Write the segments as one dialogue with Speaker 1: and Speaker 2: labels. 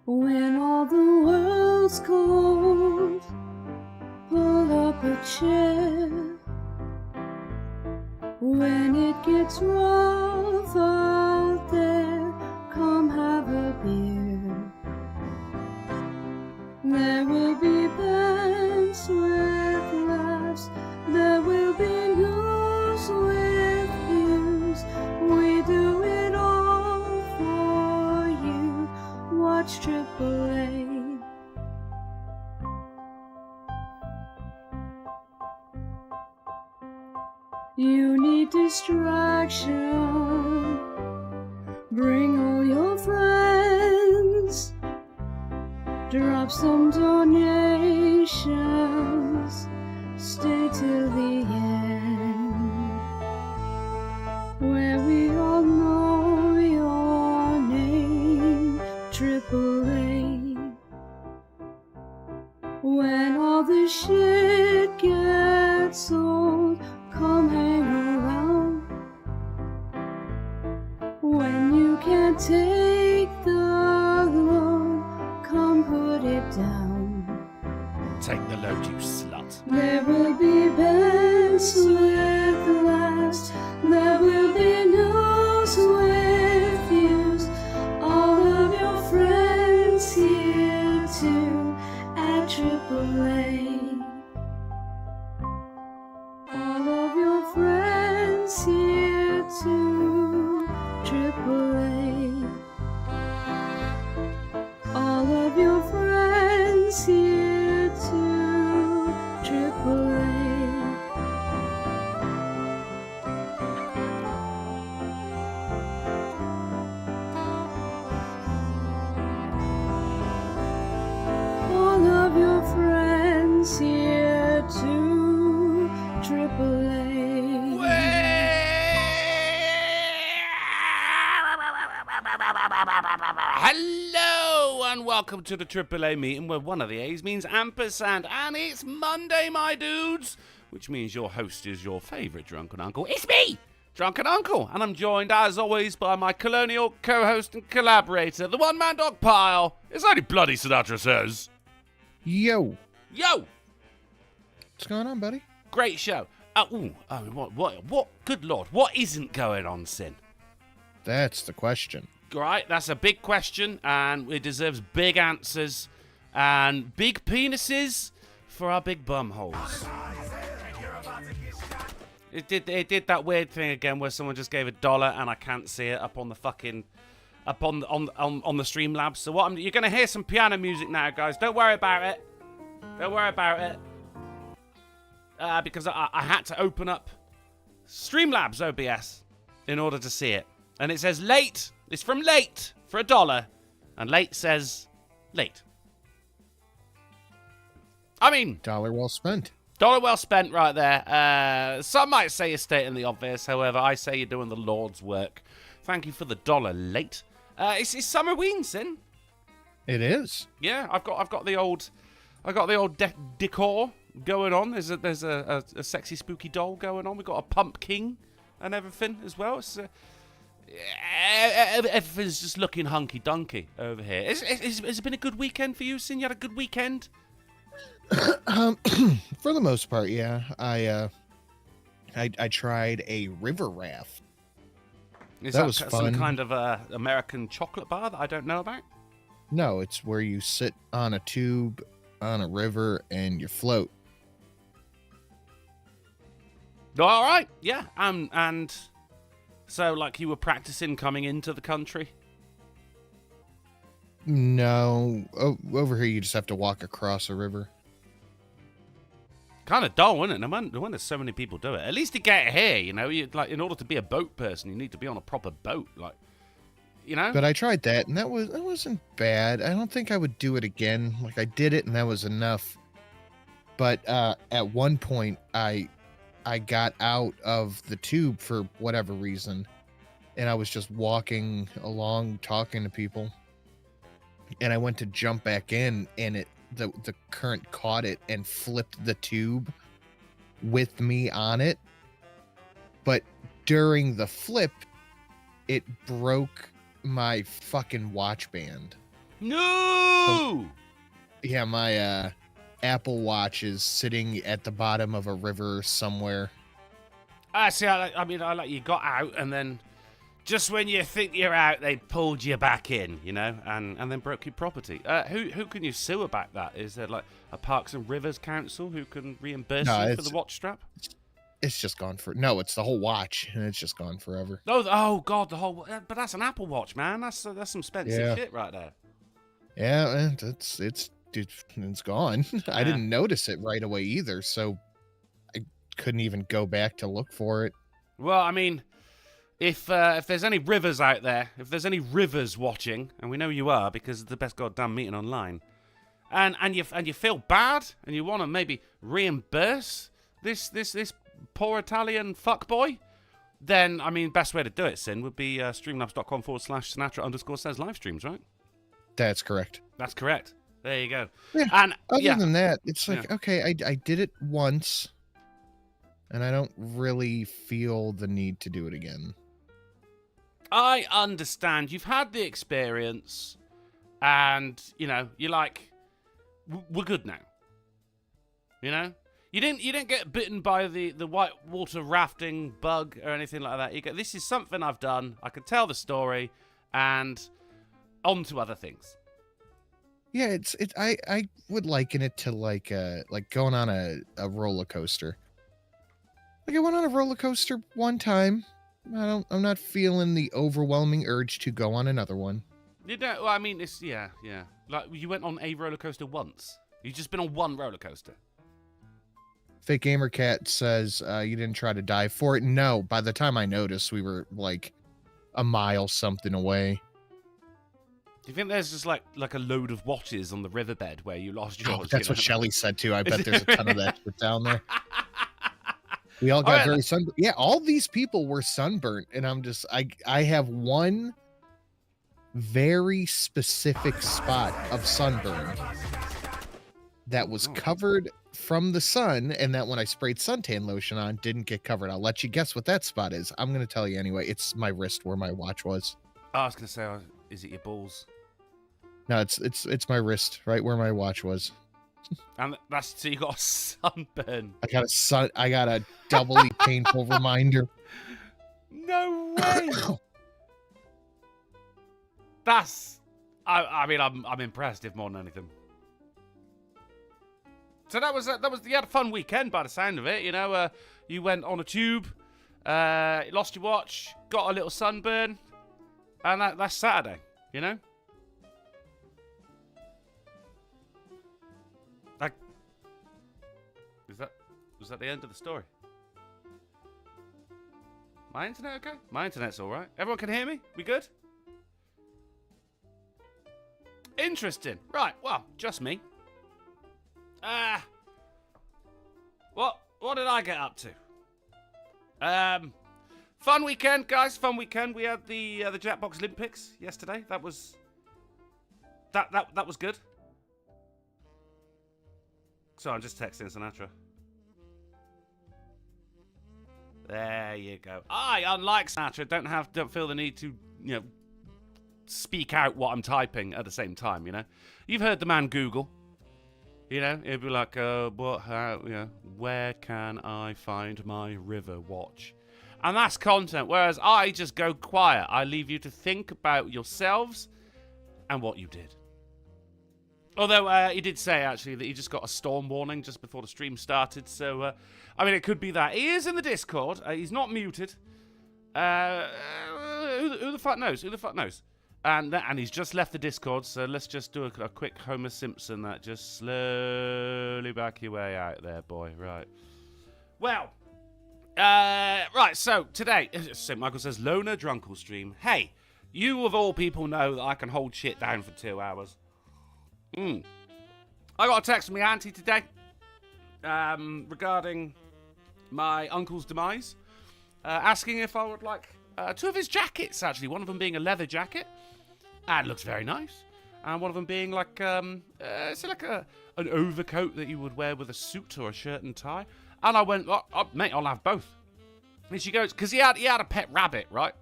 Speaker 1: When all the world's cold, pull up a chair. When it gets rough out there, come have a beer. There will be bands with laughs, there will be news with views. We do it all for you. Watch AAA. You need distraction. Bring all your friends. Drop some donations. Stay till the end, where we all know your name. AAA. When all the shit gets old, come hang around. When you can't take the load, come put it down.
Speaker 2: Take the load, you slut.
Speaker 1: There will be bands with laughs, there will be news with views. All of your friends here too at AAA. All of your friends here too, AAA. All of your friends here too, AAA. All of your friends here too, AAA.
Speaker 2: Hello and welcome to the AAA meeting where one of the A's means ampersand, and it's Monday, my dudes, which means your host is your favourite Drunken Uncle. It's me, Drunken Uncle, and I'm joined as always by my colonial co-host and collaborator, the one-man dog Pile. It's only bloody Sinatra says.
Speaker 3: Yo.
Speaker 2: Yo!
Speaker 3: What's going on, buddy?
Speaker 2: Great show. What? Good Lord, what isn't going on, Sin?
Speaker 3: That's the question.
Speaker 2: Right, that's a big question, and it deserves big answers and big penises for our big bum holes. It did that weird thing again where someone just gave $1 and I can't see it up on the fucking on the Streamlabs. So you're gonna hear some piano music now, guys. Don't worry about it. Don't worry about it. Because I had to open up Streamlabs OBS in order to see it, and it says late. It's from Late for $1, and Late says late. I mean,
Speaker 3: dollar well spent.
Speaker 2: Dollar well spent right there. Some might say you're stating the obvious. However, I say you're doing the Lord's work. Thank you for the $1, Late. It's Summerween, Sin.
Speaker 3: It is.
Speaker 2: Yeah, I've got the old decor going on. There's a sexy spooky doll going on. We've got a pumpkin and everything as well. It's everything's just looking hunky-dunky over here. Has it been a good weekend for you, Sin? You had a good weekend?
Speaker 3: For the most part, yeah. I tried a river raft.
Speaker 2: That
Speaker 3: was fun.
Speaker 2: Some kind of American chocolate bar that I don't know about?
Speaker 3: No, it's where you sit on a tube on a river and you float.
Speaker 2: All right, yeah. And so, like, you were practicing coming into the country?
Speaker 3: No, over here you just have to walk across a river.
Speaker 2: Kind of dull, isn't it? No wonder so many people do it. At least to get here, you know, like in order to be a boat person, you need to be on a proper boat, like, you know.
Speaker 3: But I tried that, and that wasn't bad. I don't think I would do it again. Like, I did it, and that was enough. But at one point, I got out of the tube for whatever reason, and I was just walking along talking to people, and I went to jump back in, and the current caught it and flipped the tube with me on it, but during the flip, it broke my fucking watch band.
Speaker 2: No!
Speaker 3: Yeah, my Apple Watch is sitting at the bottom of a river somewhere.
Speaker 2: See, I mean, you got out, and then just when you think you're out, they pulled you back in, you know, and then broke your property. Who can you sue about that? Is there like a Parks and Rivers Council who can reimburse you for the watch strap?
Speaker 3: It's just gone for it's the whole watch, and it's just gone forever.
Speaker 2: Oh God, the whole. But that's an Apple Watch, man. That's some expensive shit right there.
Speaker 3: Yeah, and it's gone. Yeah. I didn't notice it right away either, so I couldn't even go back to look for it.
Speaker 2: Well, I mean, if there's any rivers out there, if there's any rivers watching, and we know you are because it's the best goddamn meeting online, and you feel bad and you want to maybe reimburse this poor Italian fuckboy, then I mean, best way to do it, Sin, would be streamlabs.com/Sinatra_says live streams, right?
Speaker 3: That's correct.
Speaker 2: That's correct. There you go.
Speaker 3: Yeah.
Speaker 2: And
Speaker 3: other than that, it's like, okay, I did it once, and I don't really feel the need to do it again.
Speaker 2: I understand. You've had the experience, and, you know, you're like, we're good now. You know? You didn't get bitten by the white water rafting bug or anything like that. You go, this is something I've done. I can tell the story, and on to other things.
Speaker 3: Yeah, I would liken it to like going on a roller coaster. Like, I went on a roller coaster one time. I'm not feeling the overwhelming urge to go on another one.
Speaker 2: You know, well, I mean, it's yeah. Like, you went on a roller coaster once. You've just been on one roller coaster.
Speaker 3: Fake Gamer Cat says you didn't try to dive for it. No, by the time I noticed, we were like a mile something away.
Speaker 2: Do you think there's just like a load of watches on the riverbed where you lost yours?
Speaker 3: That's what Shelly said too. I bet there's a ton of that shit down there. We all got very sunburnt. Yeah, all these people were sunburnt, and I'm just I have one very specific spot of sunburn that was covered from the sun, and that when I sprayed suntan lotion on, didn't get covered. I'll let you guess what that spot is. I'm gonna tell you anyway. It's my wrist where my watch was.
Speaker 2: I was gonna say, is it your balls?
Speaker 3: No, it's my wrist, right where my watch was.
Speaker 2: And that's so you got a sunburn.
Speaker 3: I got a doubly painful reminder.
Speaker 2: No way. I mean, I'm impressed, if more than anything. So that was you had a fun weekend by the sound of it. You know, you went on a tube, lost your watch, got a little sunburn, and that's Saturday. You know. Like, was that the end of the story? My internet okay? My internet's all right. Everyone can hear me? We good? Interesting. Right. Well, just me. What did I get up to? Fun weekend, guys. Fun weekend. We had the Jackbox Olympics yesterday. That was good. So I'm just texting Sinatra. There you go. I, unlike Sinatra, don't feel the need to, you know, speak out what I'm typing at the same time. You know, you've heard the man Google. You know, it'd be like, where can I find my river watch? And that's content. Whereas I just go quiet. I leave you to think about yourselves and what you did. Although he did say, actually, that he just got a storm warning just before the stream started. So, I mean, it could be that. He is in the Discord. He's not muted. Who the fuck knows? Who the fuck knows? And he's just left the Discord, so let's just do a quick Homer Simpson that. Just slowly back your way out there, boy. Right. Well, right, so today, St. Michael says, Loner Drunkle stream. Hey, you of all people know that I can hold shit down for 2 hours. I got a text from my auntie today regarding my uncle's demise, asking if I would like 2 of his jackets, actually. One of them being a leather jacket, and looks very nice. And one of them being like, it's like an overcoat that you would wear with a suit or a shirt and tie. And I went, mate, I'll have both. And she goes, because he had a pet rabbit, right?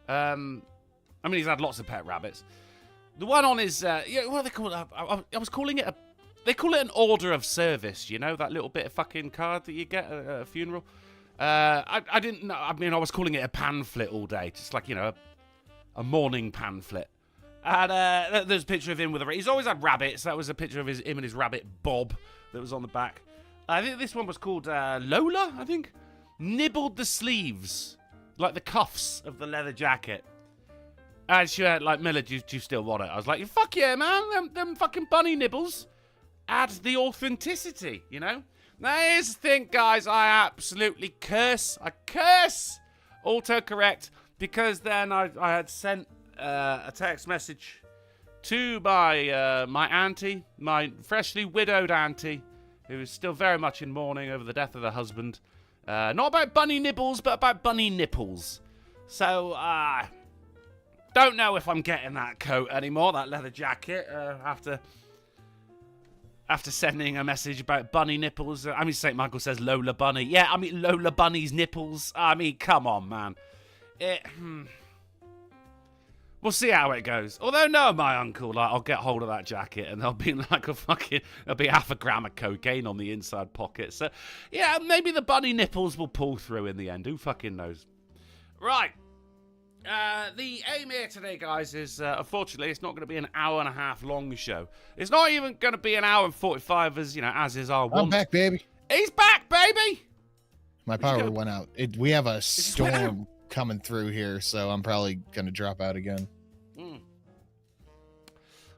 Speaker 2: I mean, he's had lots of pet rabbits. The one on his, what do they call it? I was calling it they call it an order of service, you know, that little bit of fucking card that you get at a funeral. I didn't know, I mean, I was calling it a pamphlet all day, just like, you know, a morning pamphlet. And there's a picture of him with he's always had rabbits. That was a picture of him and his rabbit Bob that was on the back. I think this one was called Lola, I think. Nibbled the sleeves, like the cuffs of the leather jacket. And she had like, Miller, do you still want it? I was like, fuck yeah, man. Them fucking bunny nibbles add the authenticity, you know? Now, here's the thing, guys. I absolutely curse. I curse autocorrect because then I had sent a text message to my auntie, my freshly widowed auntie, who is still very much in mourning over the death of her husband. Not about bunny nibbles, but about bunny nipples. So, don't know if I'm getting that coat anymore, that leather jacket, after sending a message about bunny nipples. I mean, St. Michael says Lola Bunny. Yeah, I mean, Lola Bunny's nipples. I mean, come on, man. We'll see how it goes. Although, no, my uncle, like, I'll get hold of that jacket and there'll be like there'll be half a gram of cocaine on the inside pocket. So, yeah, maybe the bunny nipples will pull through in the end. Who fucking knows? Right. The aim here today, guys, is, unfortunately, it's not going to be an hour and a half long show. It's not even going to be an hour and 45 as, you know, as is our one.
Speaker 3: I'm back, baby.
Speaker 2: He's back, baby!
Speaker 3: My power went out. We have a storm coming through here, so I'm probably going to drop out again.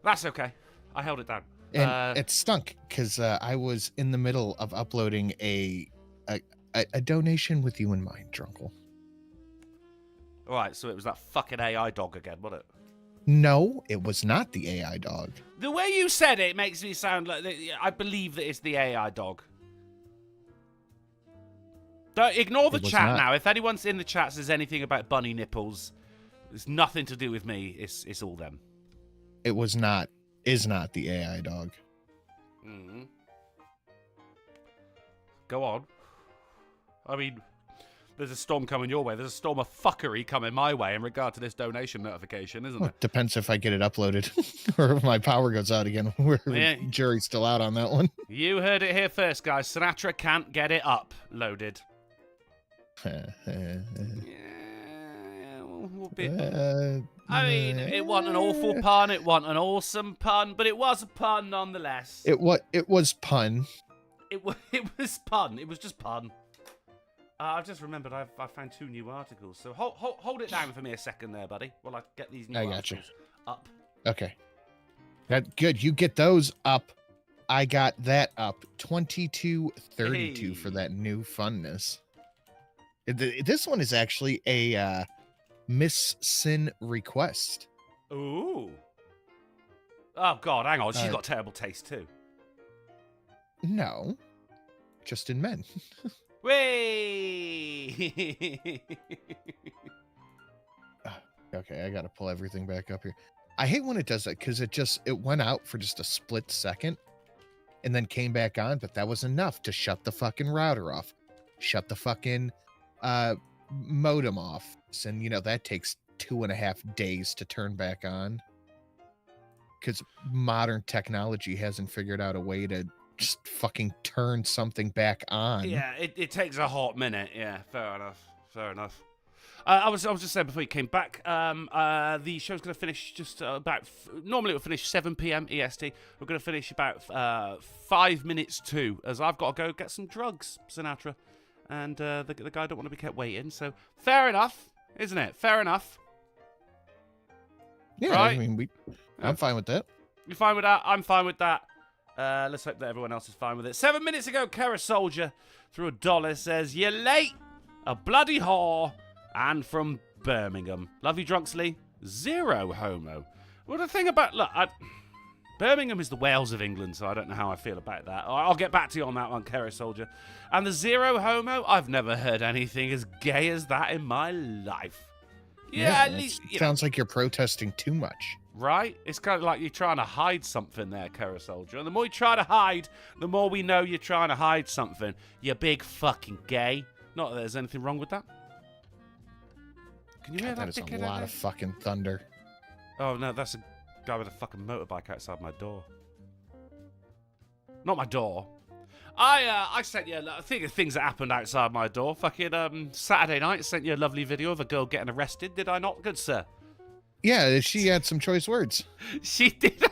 Speaker 2: That's okay. I held it down.
Speaker 3: And it stunk, because I was in the middle of uploading a donation with you in mind, Drunkle.
Speaker 2: Alright, so it was that fucking AI dog again, wasn't it?
Speaker 3: No, it was not the AI dog.
Speaker 2: The way you said it makes me sound like... I believe that it's the AI dog. Don't ignore the chat now. If anyone's in the chat says anything about bunny nipples, it's nothing to do with me. It's all them.
Speaker 3: It is not the AI dog.
Speaker 2: Mm-hmm. Go on. I mean... There's a storm coming your way. There's a storm of fuckery coming my way in regard to this donation notification, isn't it?
Speaker 3: Depends if I get it uploaded or if my power goes out again. The jury's still out on that one.
Speaker 2: You heard it here first, guys. Sinatra can't get it uploaded. I mean, it wasn't an awful pun. It wasn't an awesome pun, but it was a pun nonetheless.
Speaker 3: It was pun.
Speaker 2: It was pun. It was just pun. I've just remembered I found 2 new articles. So hold it down for me a second there, buddy, while I get these new articles up.
Speaker 3: Okay. Good. You get those up. I got that up. 2232 for that new funness. This one is actually a Miss Sin request.
Speaker 2: Ooh. Oh, God, hang on. She's got terrible taste, too.
Speaker 3: No. Just in men.
Speaker 2: Way.
Speaker 3: Okay, I gotta pull everything back up here. I hate when it does that because it went out for just a split second and then came back on, but that was enough to shut the fucking router off, shut the fucking modem off. And you know that takes 2.5 days to turn back on because modern technology hasn't figured out a way to just fucking turn something back on.
Speaker 2: Yeah, it takes a hot minute. Yeah, fair enough. I was just saying before you came back, the show's going to finish just about... Normally it will finish 7 p.m. EST. We're going to finish about 5 minutes to, as I've got to go get some drugs, Sinatra. And the guy don't want to be kept waiting, so fair enough, isn't it? Fair enough.
Speaker 3: Yeah, right? I mean, I'm fine with that.
Speaker 2: You're fine with that? I'm fine with that. Let's hope that everyone else is fine with it. 7 minutes ago, Kara Soldier through $1 says, "You're late, a bloody whore, and from Birmingham. Love you, Drunksley. Zero homo." Well, the thing about... Look, Birmingham is the Wales of England, so I don't know how I feel about that. I'll get back to you on that one, Kara Soldier. And the zero homo, I've never heard anything as gay as that in my life. Yeah, at least...
Speaker 3: Sounds like you're protesting too much.
Speaker 2: Right? It's kind of like you're trying to hide something there, Kara Soldier. And the more you try to hide, the more we know you're trying to hide something. You big fucking gay. Not that there's anything wrong with that. Can you hear
Speaker 3: God,
Speaker 2: that
Speaker 3: that is
Speaker 2: dickhead
Speaker 3: a
Speaker 2: out
Speaker 3: lot
Speaker 2: there?
Speaker 3: of fucking thunder.
Speaker 2: Oh, no, that's a guy with a fucking motorbike outside my door. Not my door. I sent you, I think of things that happened outside my door. Fucking Saturday night, sent you a lovely video of a girl getting arrested, did I not? Good sir.
Speaker 3: Yeah, she had some choice words.
Speaker 2: She did.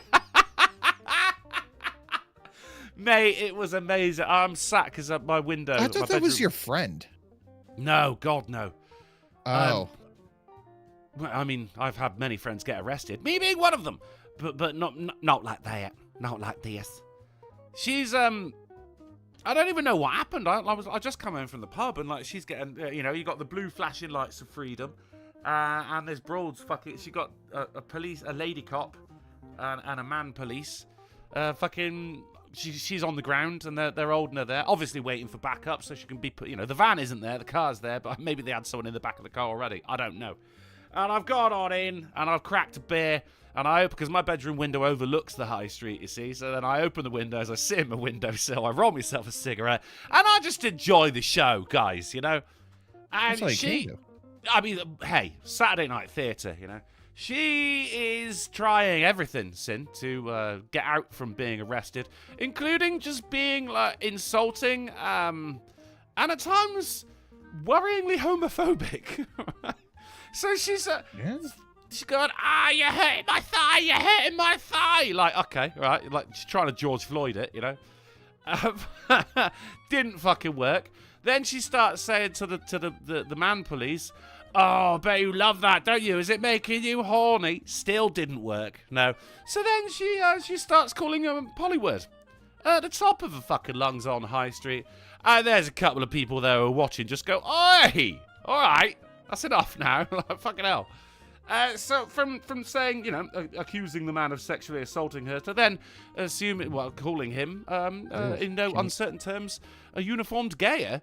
Speaker 2: Mate, it was amazing. I'm sat because at my window.
Speaker 3: I thought that was your friend.
Speaker 2: No, God, no.
Speaker 3: Oh.
Speaker 2: Well, I mean, I've had many friends get arrested. Me being one of them. But not like that. Not like this. She's, I don't even know what happened. I just come home from the pub and, like, she's getting, you got the blue flashing lights of freedom. And there's broads fucking, she got a lady cop and a man police. She's on the ground and they're holding her there, obviously waiting for backup so she can be put, the van isn't there, the car's there, but maybe they had someone in the back of the car already. I don't know. And I've gone on in and I've cracked a beer and I open, because my bedroom window overlooks the high street, you see, so then I open the window as I sit in my windowsill, I roll myself a cigarette and I just enjoy the show, guys, And
Speaker 3: That's all you
Speaker 2: she,
Speaker 3: can do.
Speaker 2: I mean, hey, Saturday night theatre, She is trying everything, Sin, to get out from being arrested, including just being, like, insulting, and at times, worryingly homophobic. So she's going, you're hurting my thigh, you're hurting my thigh. Like, okay, right, like, she's trying to George Floyd it, Didn't fucking work. Then she starts saying to the man police, oh, I bet you love that, don't you? Is it making you horny? Still didn't work. No. So then she starts calling him a polyword at the top of her fucking lungs on High Street. And there's a couple of people there who are watching just go, oi! All right, that's enough now. Like, fucking hell. So from saying, accusing the man of sexually assaulting her to then calling him, in no uncertain terms, a uniformed gayer,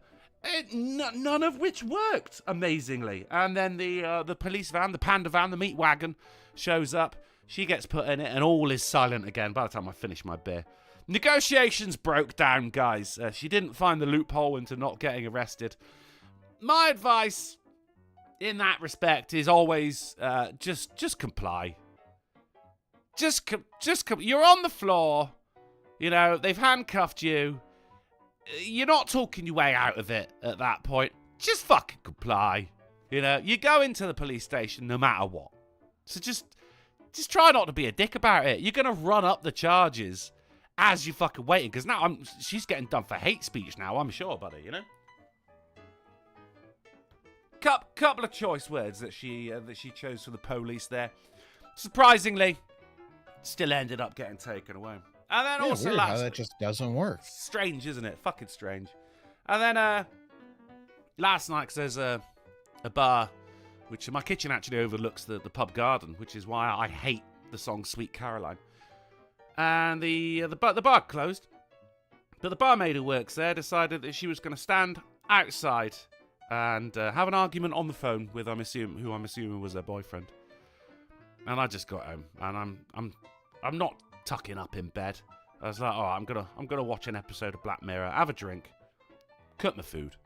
Speaker 2: none of which worked, amazingly. And then the police van, the panda van, the meat wagon shows up. She gets put in it and all is silent again by the time I finish my beer. Negotiations broke down, guys. She didn't find the loophole into not getting arrested. My advice in that respect is always just comply. Just you're on the floor. They've handcuffed you. You're not talking your way out of it at that point. Just fucking comply. You go into the police station no matter what. So just try not to be a dick about it. You're gonna run up the charges as you're fucking waiting, because now she's getting done for hate speech now, I'm sure, buddy, Couple of choice words that she chose for the police there. Surprisingly, still ended up getting taken away. And then also
Speaker 3: weird how that just doesn't work.
Speaker 2: Strange, isn't it? Fucking strange. And then last night, 'cause there's a bar, which my kitchen actually overlooks the pub garden, which is why I hate the song Sweet Caroline. And the bar closed, but the barmaid who works there decided that she was going to stand outside and have an argument on the phone with I'm assuming was her boyfriend. And I just got home, and I'm not tucking up in bed. I was like, all right, I'm gonna watch an episode of Black Mirror, have a drink, cook my food.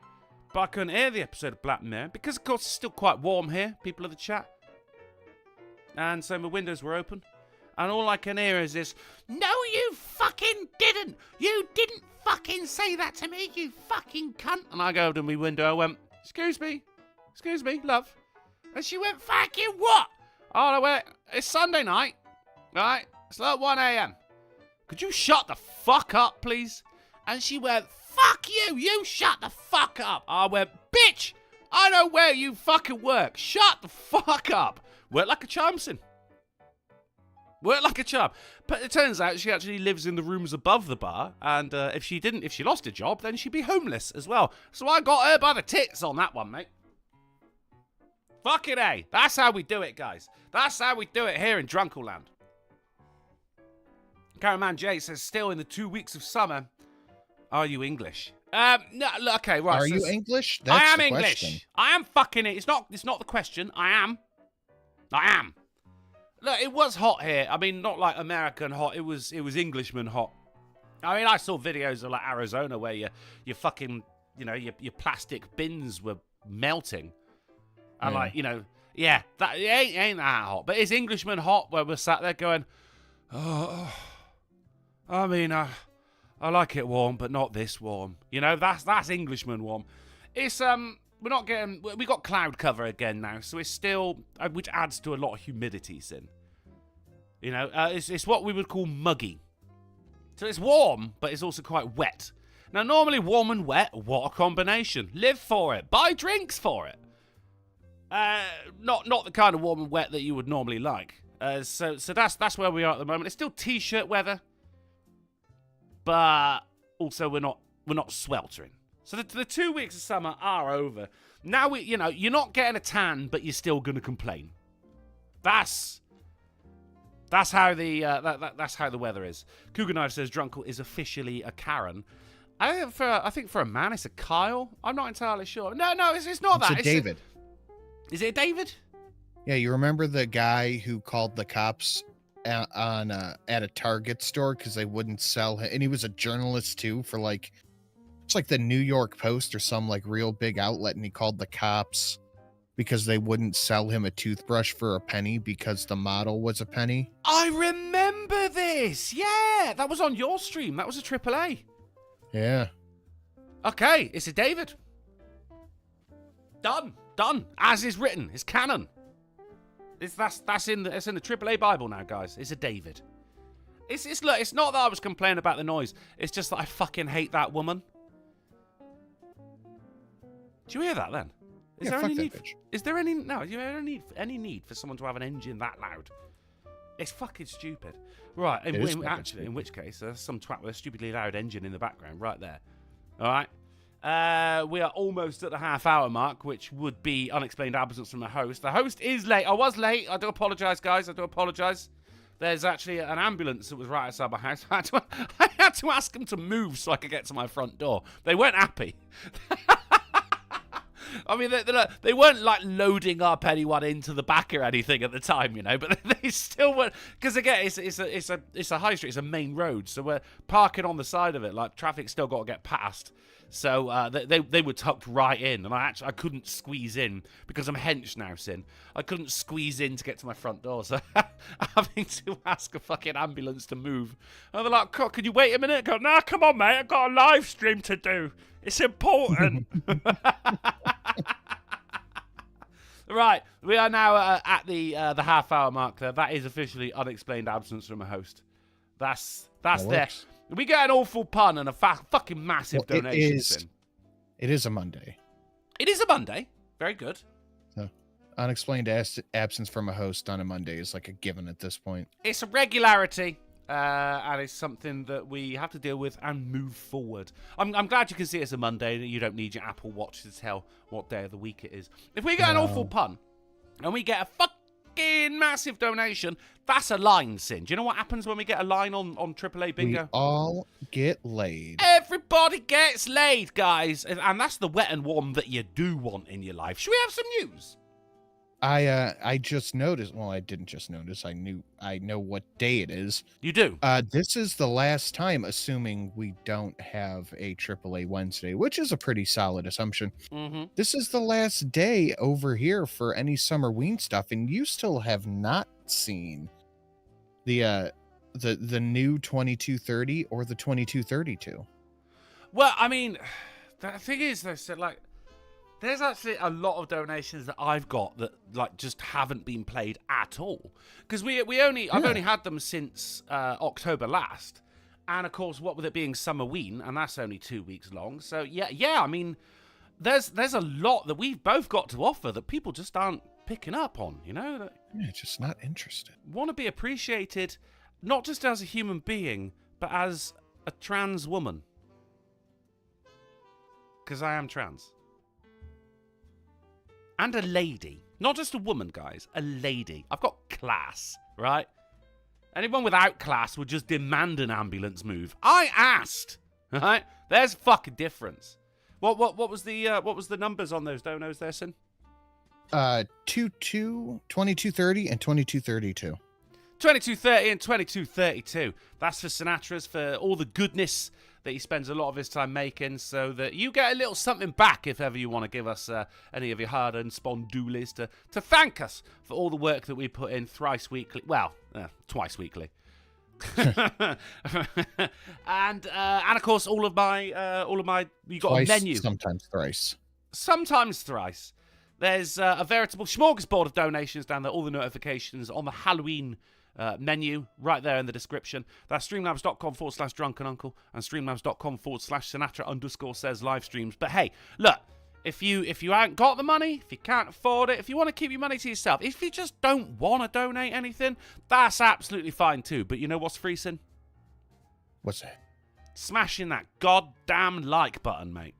Speaker 2: But I couldn't hear the episode of Black Mirror because, of course, it's still quite warm here. People of the chat, and so my windows were open, and all I can hear is this: "No, you fucking didn't. You didn't fucking say that to me, you fucking cunt." And I go to my window. I went, excuse me, love. And she went, fucking what? Oh, no, wait, it's Sunday night, right? It's like 1 a.m. Could you shut the fuck up, please? And she went, fuck you, you shut the fuck up. I went, bitch, I know where you fucking work. Shut the fuck up. Work like a charm, Sin. Work like a charm. But it turns out she actually lives in the rooms above the bar, and if she lost her job, then she'd be homeless as well. So I got her by the tits on that one, mate. Fucking A. That's how we do it, guys. That's how we do it here in Drunkelland. Caraman J says, still in the 2 weeks of summer. Are you English? No, okay, right.
Speaker 3: Are you English? That's
Speaker 2: I am
Speaker 3: the
Speaker 2: English.
Speaker 3: question.
Speaker 2: I am fucking it. It's not the question. I am. Look, it was hot here. I mean, not like American hot. It was Englishman hot. I mean, I saw videos of like Arizona where you fucking your plastic bins were melting. And
Speaker 3: Yeah.
Speaker 2: like, that it ain't that hot. But is Englishman hot where we're sat there going, oh, I mean, I like it warm, but not this warm. That's Englishman warm. It's we got cloud cover again now, so it's still, which adds to a lot of humidity, Sin. It's what we would call muggy. So it's warm, but it's also quite wet. Now, normally warm and wet, what a combination. Live for it. Buy drinks for it. Not the kind of warm and wet that you would normally like. So that's where we are at the moment. It's still t-shirt weather, but also we're not sweltering. So the 2 weeks of summer are over. Now you're not getting a tan, but you're still gonna complain. That's how that's how the weather is. Cougar Knife says Drunkle is officially a Karen. I think for a man it's a Kyle. I'm not entirely sure. No, it's not that.
Speaker 3: It's a David.
Speaker 2: Is it a David?
Speaker 3: Yeah, you remember the guy who called the cops at a Target store because they wouldn't sell him, and he was a journalist too for it's like the New York Post or some like real big outlet, and he called the cops because they wouldn't sell him a toothbrush for a penny because the model was a penny.
Speaker 2: I remember this. Yeah, that was on your stream. That was a AAA.
Speaker 3: Yeah.
Speaker 2: Okay, it's a David. Done. As is written. It's canon. That's in the AAA Bible now, guys. It's a David. Look, it's not that I was complaining about the noise. It's just that I fucking hate that woman. Do you hear that then? Is there any need for someone to have an engine that loud? It's fucking stupid. Right, in which case, there's some twat with a stupidly loud engine in the background right there. All right. We are almost at the half-hour mark, which would be unexplained absence from the host. The host is late. I was late. I do apologise, guys. I do apologise. There's actually an ambulance that was right outside my house. I had to ask them to move so I could get to my front door. They weren't happy. I mean, they weren't like loading up anyone into the back or anything at the time, but they still weren't. Because again, it's a high street, it's a main road, so we're parking on the side of it. Like traffic's still got to get past. So they were tucked right in, and I couldn't squeeze in because I'm hench now, Sin. I couldn't squeeze in to get to my front door, so having to ask a fucking ambulance to move. And they're like, "Can you wait a minute?" I go, "Nah, come on, mate. I've got a live stream to do. It's important." Right, we are now at the half-hour mark there. That is officially unexplained absence from a host. That's there. We get an awful pun and a fucking massive donation.
Speaker 3: It is a Monday.
Speaker 2: It is a Monday. Very good.
Speaker 3: So, unexplained absence from a host on a Monday is like a given at this point.
Speaker 2: It's a regularity. And it's something that we have to deal with and move forward. I'm glad you can see it's a Monday, that you don't need your Apple Watch to tell what day of the week it is. If we get an awful pun and we get a fucking massive donation, that's a line, Sin. Do you know what happens when we get a line on AAA Bingo?
Speaker 3: We all get laid.
Speaker 2: Everybody gets laid, guys. And that's the wet and warm that you do want in your life. Should we have some news?
Speaker 3: I just noticed. Well, I didn't just notice. I know what day it is.
Speaker 2: You do?
Speaker 3: This is the last time, assuming we don't have a AAA Wednesday, which is a pretty solid assumption.
Speaker 2: Mm-hmm.
Speaker 3: This is the last day over here for any summer ween stuff, and you still have not seen the new 2230 or the 2232.
Speaker 2: Well, I mean, the thing is, though, so like, there's actually a lot of donations that I've got that like just haven't been played at all, because I've only had them since October last, and of course, what with it being summer ween, and that's only 2 weeks long. So yeah, I mean, there's a lot that we've both got to offer that people just aren't picking up on,
Speaker 3: just not interested.
Speaker 2: Want to be appreciated, not just as a human being, but as a trans woman, because I am trans. And a lady. Not just a woman, guys. A lady. I've got class, right? Anyone without class would just demand an ambulance move. I asked, right? There's a fucking difference. What was the numbers on those donos there, Sin?
Speaker 3: 2230 and 2232.
Speaker 2: 2230 and 2232. That's for Sinatra's, for all the goodness that he spends a lot of his time making, so that you get a little something back if ever you want to give us any of your hard-earned spondoolies to thank us for all the work that we put in thrice weekly. Well, twice weekly. and of course all of my you got
Speaker 3: Twice,
Speaker 2: a menu,
Speaker 3: sometimes
Speaker 2: thrice. There's a veritable smorgasbord of donations down there, all the notifications on the Halloween menu right there in the description. That's streamlabs.com/Drunken Uncle and streamlabs.com/Sinatra_says live streams. But hey, look, if you haven't got the money, if you can't afford it, if you want to keep your money to yourself, if you just don't want to donate anything, that's absolutely fine too. But you know what's free, Sin?
Speaker 3: What's that?
Speaker 2: Smashing that goddamn like button, mate.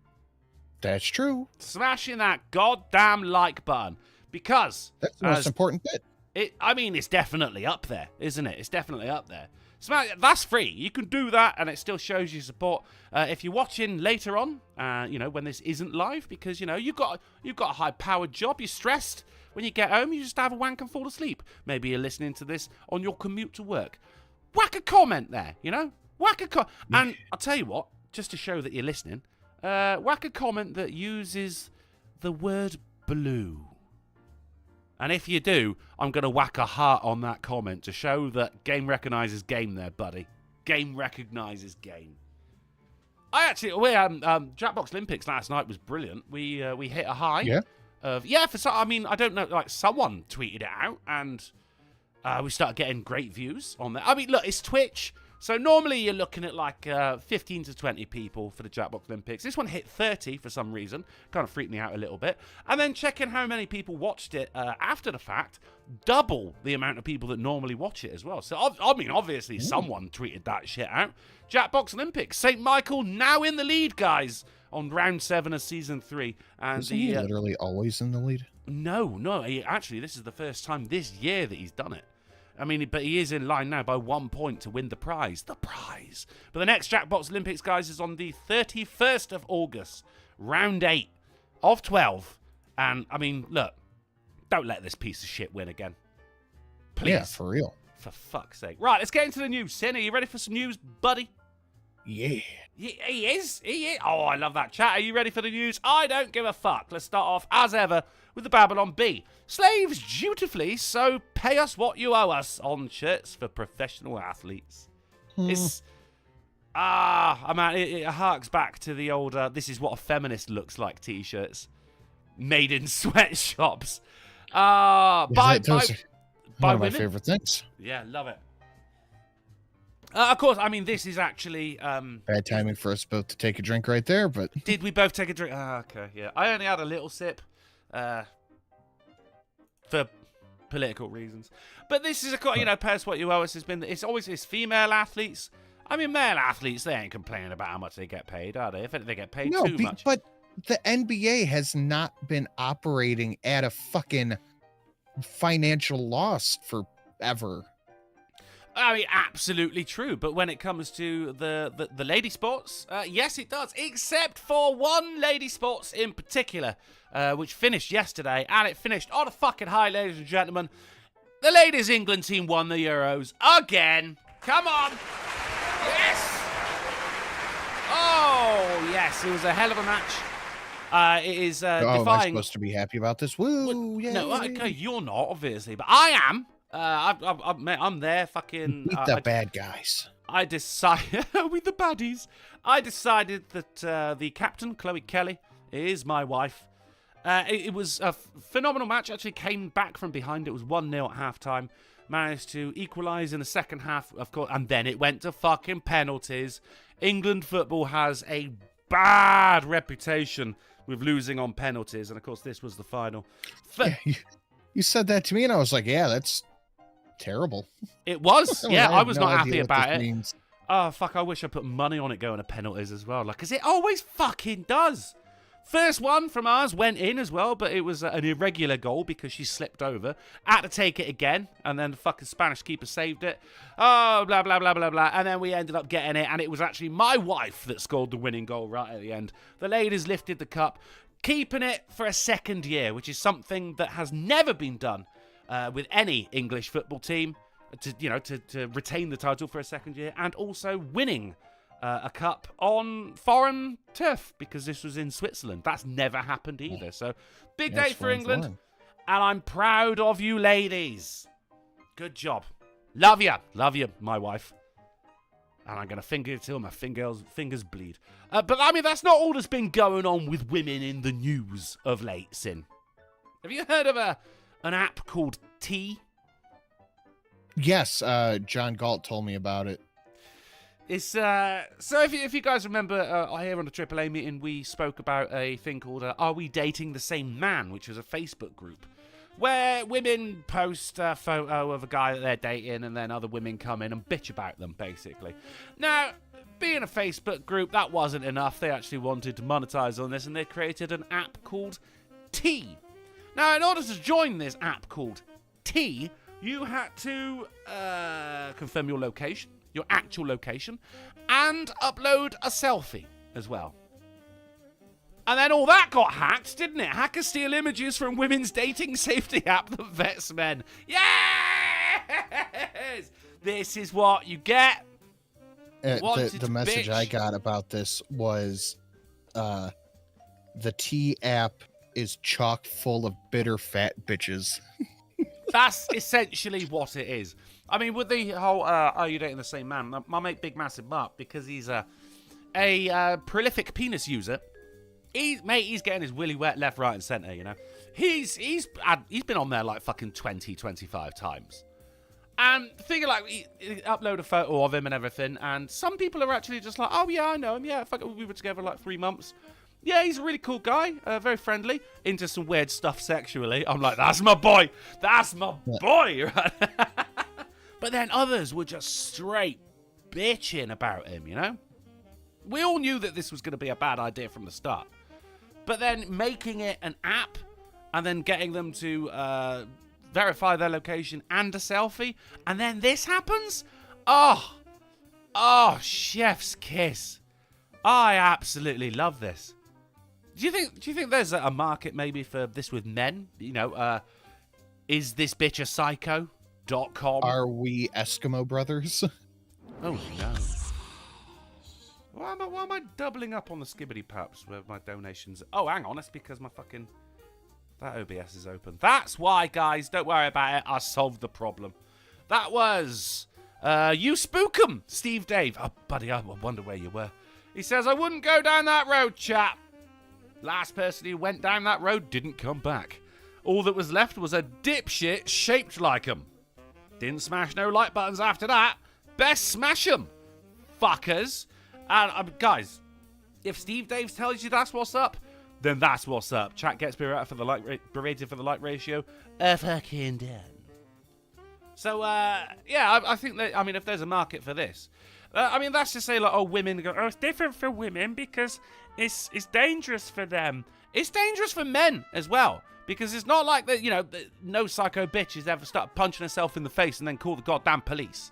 Speaker 3: That's true.
Speaker 2: Smashing that goddamn like button. Because
Speaker 3: that's the most important bit.
Speaker 2: It's definitely up there, isn't it? It's definitely up there. That's free. You can do that, and it still shows you support. If you're watching later on, when this isn't live, because you've got a high-powered job, you're stressed. When you get home, you just have a wank and fall asleep. Maybe you're listening to this on your commute to work. Whack a comment there, whack a comment. And I'll tell you what, just to show that you're listening, whack a comment that uses the word blue. And if you do, I'm going to whack a heart on that comment to show that game recognizes game there, buddy. Game recognizes game. Jackbox Olympics last night was brilliant. We hit a high.
Speaker 3: Yeah.
Speaker 2: I don't know, like someone tweeted it out and we started getting great views on that. Look, it's Twitch. So normally you're looking at like 15 to 20 people for the Jackbox Olympics. This one hit 30 for some reason. Kind of freaked me out a little bit. And then checking how many people watched it after the fact, double the amount of people that normally watch it as well. So, obviously someone tweeted that shit out. Jackbox Olympics. St. Michael now in the lead, guys, on round 7 of season 3. And
Speaker 3: Isn't he literally always in the lead?
Speaker 2: No. Actually, this is the first time this year that he's done it. But he is in line now by 1 point to win the prize. The prize. But the next Jackbox Olympics, guys, is on the 31st of August. Round 8 of 12. And, look, don't let this piece of shit win again. Please.
Speaker 3: Yeah, for real.
Speaker 2: For fuck's sake. Right, let's get into the news. Sin, are you ready for some news, buddy?
Speaker 3: Yeah.
Speaker 2: He is. Oh, I love that chat. Are you ready for the news? I don't give a fuck. Let's start off, as ever, with the Babylon Bee. Slaves dutifully, so pay us what you owe us on shirts for professional athletes. It harks back to the old, this is what a feminist looks like t-shirts. Made in sweatshops. By
Speaker 3: one of my
Speaker 2: women.
Speaker 3: favorite things.
Speaker 2: Yeah, love it. Of course, this is actually...
Speaker 3: Bad timing for us both to take a drink right there, but...
Speaker 2: Did we both take a drink? Okay, yeah. I only had a little sip for political reasons. But this is, pay us what you owe us. It's always female athletes. Male athletes, they ain't complaining about how much they get paid, are they? If they get paid too much.
Speaker 3: But the NBA has not been operating at a fucking financial loss forever.
Speaker 2: Absolutely true. But when it comes to the lady sports, yes, it does. Except for one lady sports in particular, which finished yesterday, and it finished on a fucking high, ladies and gentlemen. The ladies' England team won the Euros again. Come on. Yes. Oh, yes. It was a hell of a match. It is defying...
Speaker 3: am I supposed to be happy about this? Woo! Yay.
Speaker 2: No, okay, you're not, obviously, but I am. I'm there, fucking...
Speaker 3: Beat the bad guys.
Speaker 2: I decided... with the baddies. I decided that the captain, Chloe Kelly, is my wife. It was a phenomenal match. Actually came back from behind. It was 1-0 at half-time. Managed to equalise in the second half, of course, and then it went to fucking penalties. England football has a bad reputation with losing on penalties, and of course this was the final.
Speaker 3: You said that to me, and I was like, yeah, that's terrible.
Speaker 2: It was. Yeah, I was not happy about it.
Speaker 3: Means.
Speaker 2: Oh, fuck, I wish I put money on it going to penalties as well. Because it always fucking does. First one from ours went in as well, but it was an irregular goal because she slipped over. Had to take it again, and then the fucking Spanish keeper saved it. Oh, blah, blah, blah, blah, blah. And then we ended up getting it, and it was actually my wife that scored the winning goal right at the end. The ladies lifted the cup, keeping it for a second year, which is something that has never been done with any English football team, to retain the title for a second year, and also winning a cup on foreign turf because this was in Switzerland. That's never happened either. So, big day for England. And I'm proud of you ladies. Good job. Love you, my wife. And I'm going to finger it till my fingers bleed. But, I mean, that's not all that's been going on with women in the news of late, Sin. Have you heard of an app called T?
Speaker 3: Yes, John Galt told me about it.
Speaker 2: It's so if you guys remember, here on the AAA meeting, we spoke about a thing called Are We Dating the Same Man?, which was a Facebook group where women post a photo of a guy that they're dating and then other women come in and bitch about them, basically. Now, being a Facebook group, that wasn't enough. They actually wanted to monetize on this, and they created an app called T. Now, in order to join this app called T, you had to confirm your location, your actual location, and upload a selfie as well. And then all that got hacked, didn't it? Hackers steal images from women's dating safety app that vets men. Yes! This is what you get.
Speaker 3: The message I got about this was the T app is chock full of bitter fat bitches.
Speaker 2: That's essentially what it is. I mean, with the whole are you dating the same man? My mate Big Massive Mark, because he's a prolific penis user. He's getting his willy wet left, right, and centre, you know. He's been on there like fucking 20, 25 times. And thinking like, he upload a photo of him and everything, and some people are actually just like, oh yeah, I know him, yeah, we were together like 3 months. Yeah, he's a really cool guy, very friendly, into some weird stuff sexually. I'm like, that's my boy, right? But then others were just straight bitching about him, you know? We all knew that this was going to be a bad idea from the start. But then making it an app and then getting them to verify their location and a selfie, and then this happens? Oh, chef's kiss. I absolutely love this. Do you think there's a market maybe for this with men? You know, is this bitch a psycho.com?
Speaker 3: Are we Eskimo brothers?
Speaker 2: Oh no. Why am I doubling up on the skibbity paps with my donations? Oh, hang on, that's because that OBS is open. That's why, guys. Don't worry about it. I solved the problem. That was You Spook 'em, Steve Dave. Oh, buddy, I wonder where you were. He says, I wouldn't go down that road, chap. Last person who went down that road didn't come back. All that was left was a dipshit shaped like 'em. Didn't smash no like buttons after that. Best smash 'em, fuckers. And guys, if Steve Dave tells you that's what's up, then that's what's up. Chat gets berated for the like ratio. Fucking done. So yeah, I think that, I mean, if there's a market for this, I mean, that's to say, like, oh, women go, oh, it's different for women because it's dangerous for them. It's dangerous for men as well, because it's not like that, you know, no psycho bitch has ever started punching herself in the face and then call the goddamn police.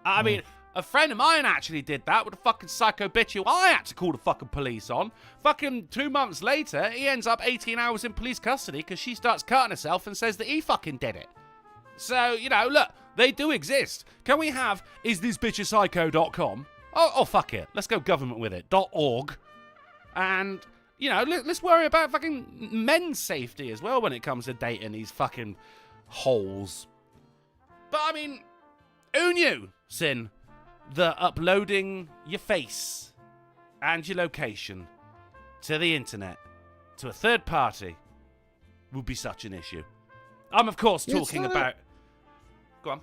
Speaker 2: I mean, a friend of mine actually did that with a fucking psycho bitch who I had to call the fucking police on. Fucking 2 months later, he ends up 18 hours in police custody because she starts cutting herself and says that he fucking did it. So, you know, look, they do exist. Can we have isthisbitchapsycho.com? Oh, fuck it. Let's go government with it. .org. And, you know, let's worry about fucking men's safety as well when it comes to dating these fucking holes. But, I mean, who knew, Sin, that uploading your face and your location to the internet to a third party would be such an issue? I'm, of course, talking about... Go on.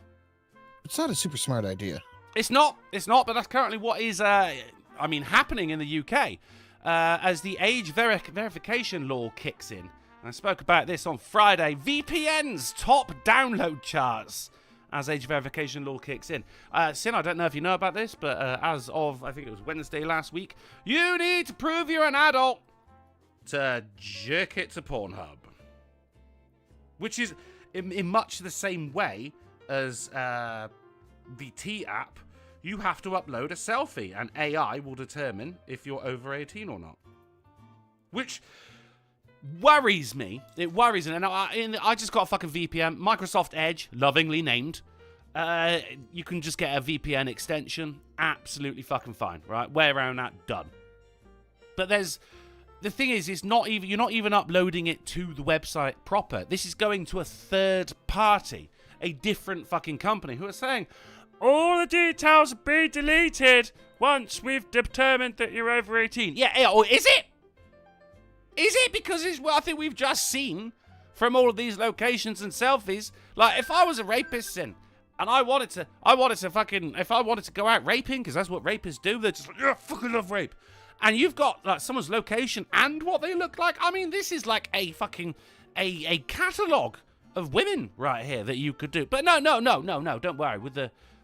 Speaker 3: It's not a super smart idea.
Speaker 2: It's not, but that's currently what is, happening in the UK as the age verification law kicks in. And I spoke about this on Friday. VPN's top download charts as age verification law kicks in. Sin, I don't know if you know about this, but as of, I think it was Wednesday last week, you need to prove you're an adult to jerk it to Pornhub. Which is in much the same way as the T app. You have to upload a selfie, and AI will determine if you're over 18 or not. Which worries me. It worries me. And I just got a fucking VPN. Microsoft Edge, lovingly named. You can just get a VPN extension. Absolutely fucking fine, right? Way around that, done. But the thing is, you're not even uploading it to the website proper. This is going to a third party, a different fucking company, who are saying, all the details will be deleted once we've determined that you're over 18. Yeah, or is it? Is it? Because it's what I think we've just seen from all of these locations and selfies. Like, if I was a rapist and I wanted to if I wanted to go out raping, because that's what rapists do, they're just like, yeah, I fucking love rape. And you've got like someone's location and what they look like. I mean, this is like a fucking a catalogue of women right here that you could do. But no, don't worry.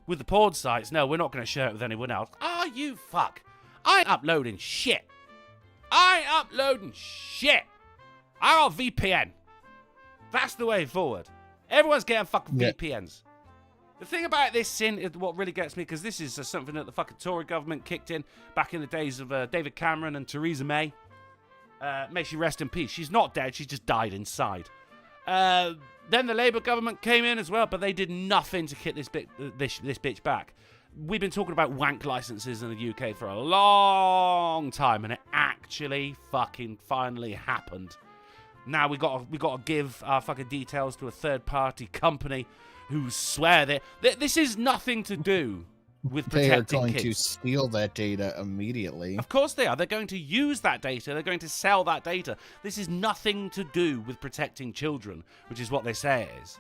Speaker 2: With the porn sites, no, we're not going to share it with anyone else. Oh, you fuck. I ain't uploading shit. I got VPN. That's the way forward. Everyone's getting fucking VPNs. The thing about this sin is what really gets me, because this is something that the fucking Tory government kicked in back in the days of David Cameron and Theresa May. May she rest in peace. She's not dead. She just died inside. Then the Labour government came in as well, but they did nothing to kick this bitch back. We've been talking about wank licenses in the UK for a long time, and it actually fucking finally happened. Now we got to give our fucking details to a third-party company who swear that this is nothing to do with protecting kids.
Speaker 3: They are going to steal that data immediately.
Speaker 2: Of course they are. They're going to use that data. They're going to sell that data. This is nothing to do with protecting children, which is what they say it is.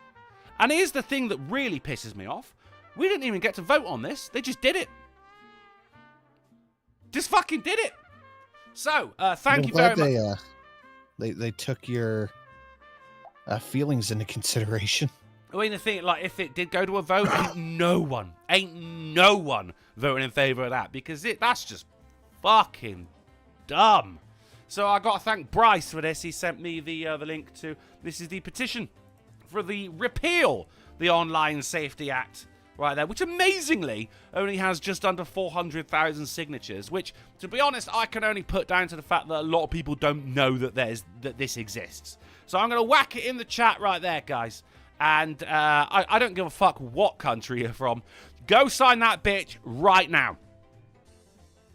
Speaker 2: And here's the thing that really pisses me off. We didn't even get to vote on this. They just did it. Just fucking did it. So, thank you very much.
Speaker 3: They took your feelings into consideration.
Speaker 2: I mean, the thing, like, if it did go to a vote, ain't no one voting in favour of that, because that's just fucking dumb. So I got to thank Bryce for this. He sent me the link to, this is the petition for the repeal the Online Safety Act right there, which amazingly only has just under 400,000 signatures, which, to be honest, I can only put down to the fact that a lot of people don't know that this exists. So I'm going to whack it in the chat right there, guys. And I don't give a fuck what country you're from. Go sign that bitch right now.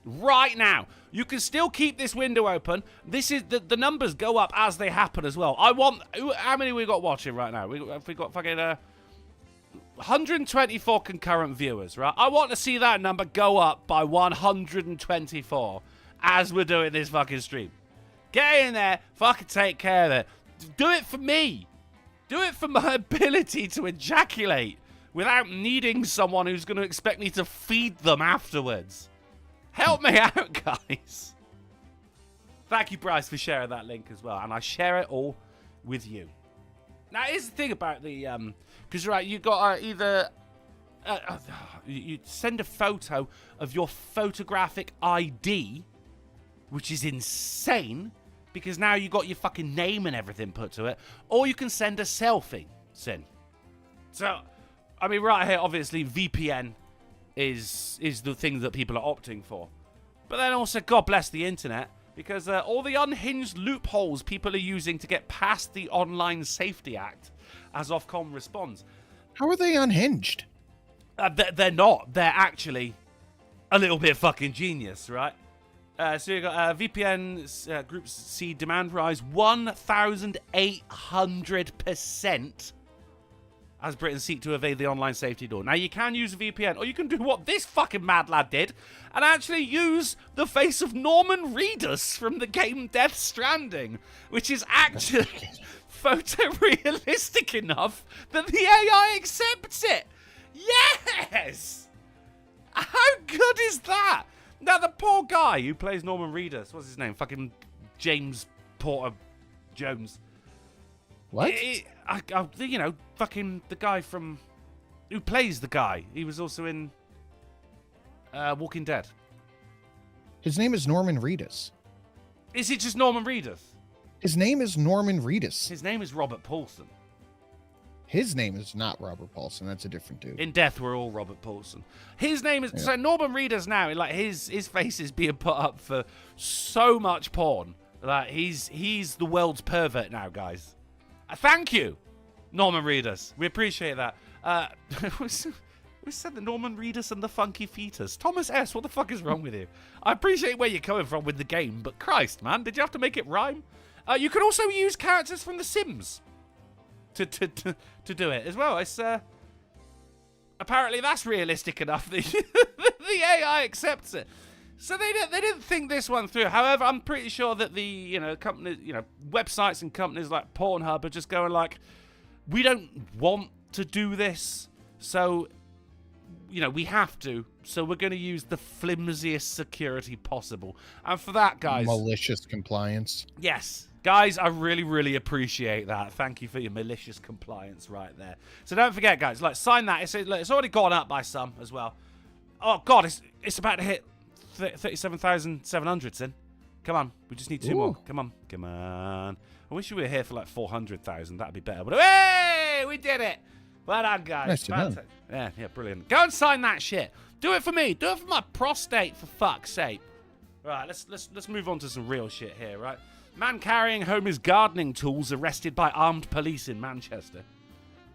Speaker 2: Right now. You can still keep this window open. This is the numbers go up as they happen as well. How many we got watching right now? We got fucking 124 concurrent viewers, right? I want to see that number go up by 124 as we're doing this fucking stream. Get in there, fucking take care of it. Do it for me. Do it for my ability to ejaculate without needing someone who's going to expect me to feed them afterwards. Help me out, guys. Thank you, Bryce, for sharing that link as well. And I share it all with you. Now, here's the thing about the... Because, right, you got either... you send a photo of your photographic ID, which is insane, because now you got your fucking name and everything put to it, or you can send a selfie, Sin. So, I mean, right here, obviously, VPN is the thing that people are opting for. But then also, God bless the internet, because all the unhinged loopholes people are using to get past the Online Safety Act, as Ofcom responds.
Speaker 3: How are they unhinged?
Speaker 2: They're not. They're actually a little bit fucking genius, right? So you got VPN groups see demand rise 1,800% as Britons seek to evade the online safety door. Now, you can use a VPN, or you can do what this fucking mad lad did, and actually use the face of Norman Reedus from the game Death Stranding, which is actually photorealistic enough that the AI accepts it. Yes! How good is that? Now, the poor guy who plays Norman Reedus, what's his name? Fucking James Porter Jones.
Speaker 3: What?
Speaker 2: You know, fucking the guy from... Who plays the guy? He was also in Walking Dead.
Speaker 3: His name is Norman Reedus.
Speaker 2: Is it just Norman Reedus?
Speaker 3: His name is Norman Reedus.
Speaker 2: His name is Robert Paulson.
Speaker 3: His name is not Robert Paulson. That's a different dude.
Speaker 2: In death, we're all Robert Paulson. His name is... Yeah. So Norman Reedus now, like, his face is being put up for so much porn. Like, he's the world's pervert now, guys. Thank you, Norman Reedus. We appreciate that. We said the Norman Reedus and the Funky Fetus. Thomas S., what the fuck is wrong with you? I appreciate where you're coming from with the game, but Christ, man, did you have to make it rhyme? You can also use characters from The Sims to do it as well. It's apparently that's realistic enough. The AI accepts it. So they didn't think this one through. However, I'm pretty sure that the companies, websites and companies like Pornhub are just going like, we don't want to do this, so we have to. So we're going to use the flimsiest security possible. And for that, guys,
Speaker 3: malicious compliance.
Speaker 2: Yes. Guys, I really, really appreciate that. Thank you for your malicious compliance right there. So don't forget, guys, sign that. It's already gone up by some as well. Oh, God, it's about to hit 37,700, Sin. Come on. We just need 2 more. Come on. I wish we were here for 400,000. That'd be better. But hey, we did it. Well done, guys.
Speaker 3: Nice to know.
Speaker 2: Yeah, brilliant. Go and sign that shit. Do it for me. Do it for my prostate, for fuck's sake. Right, let's move on to some real shit here, right? Man carrying home his gardening tools arrested by armed police in Manchester.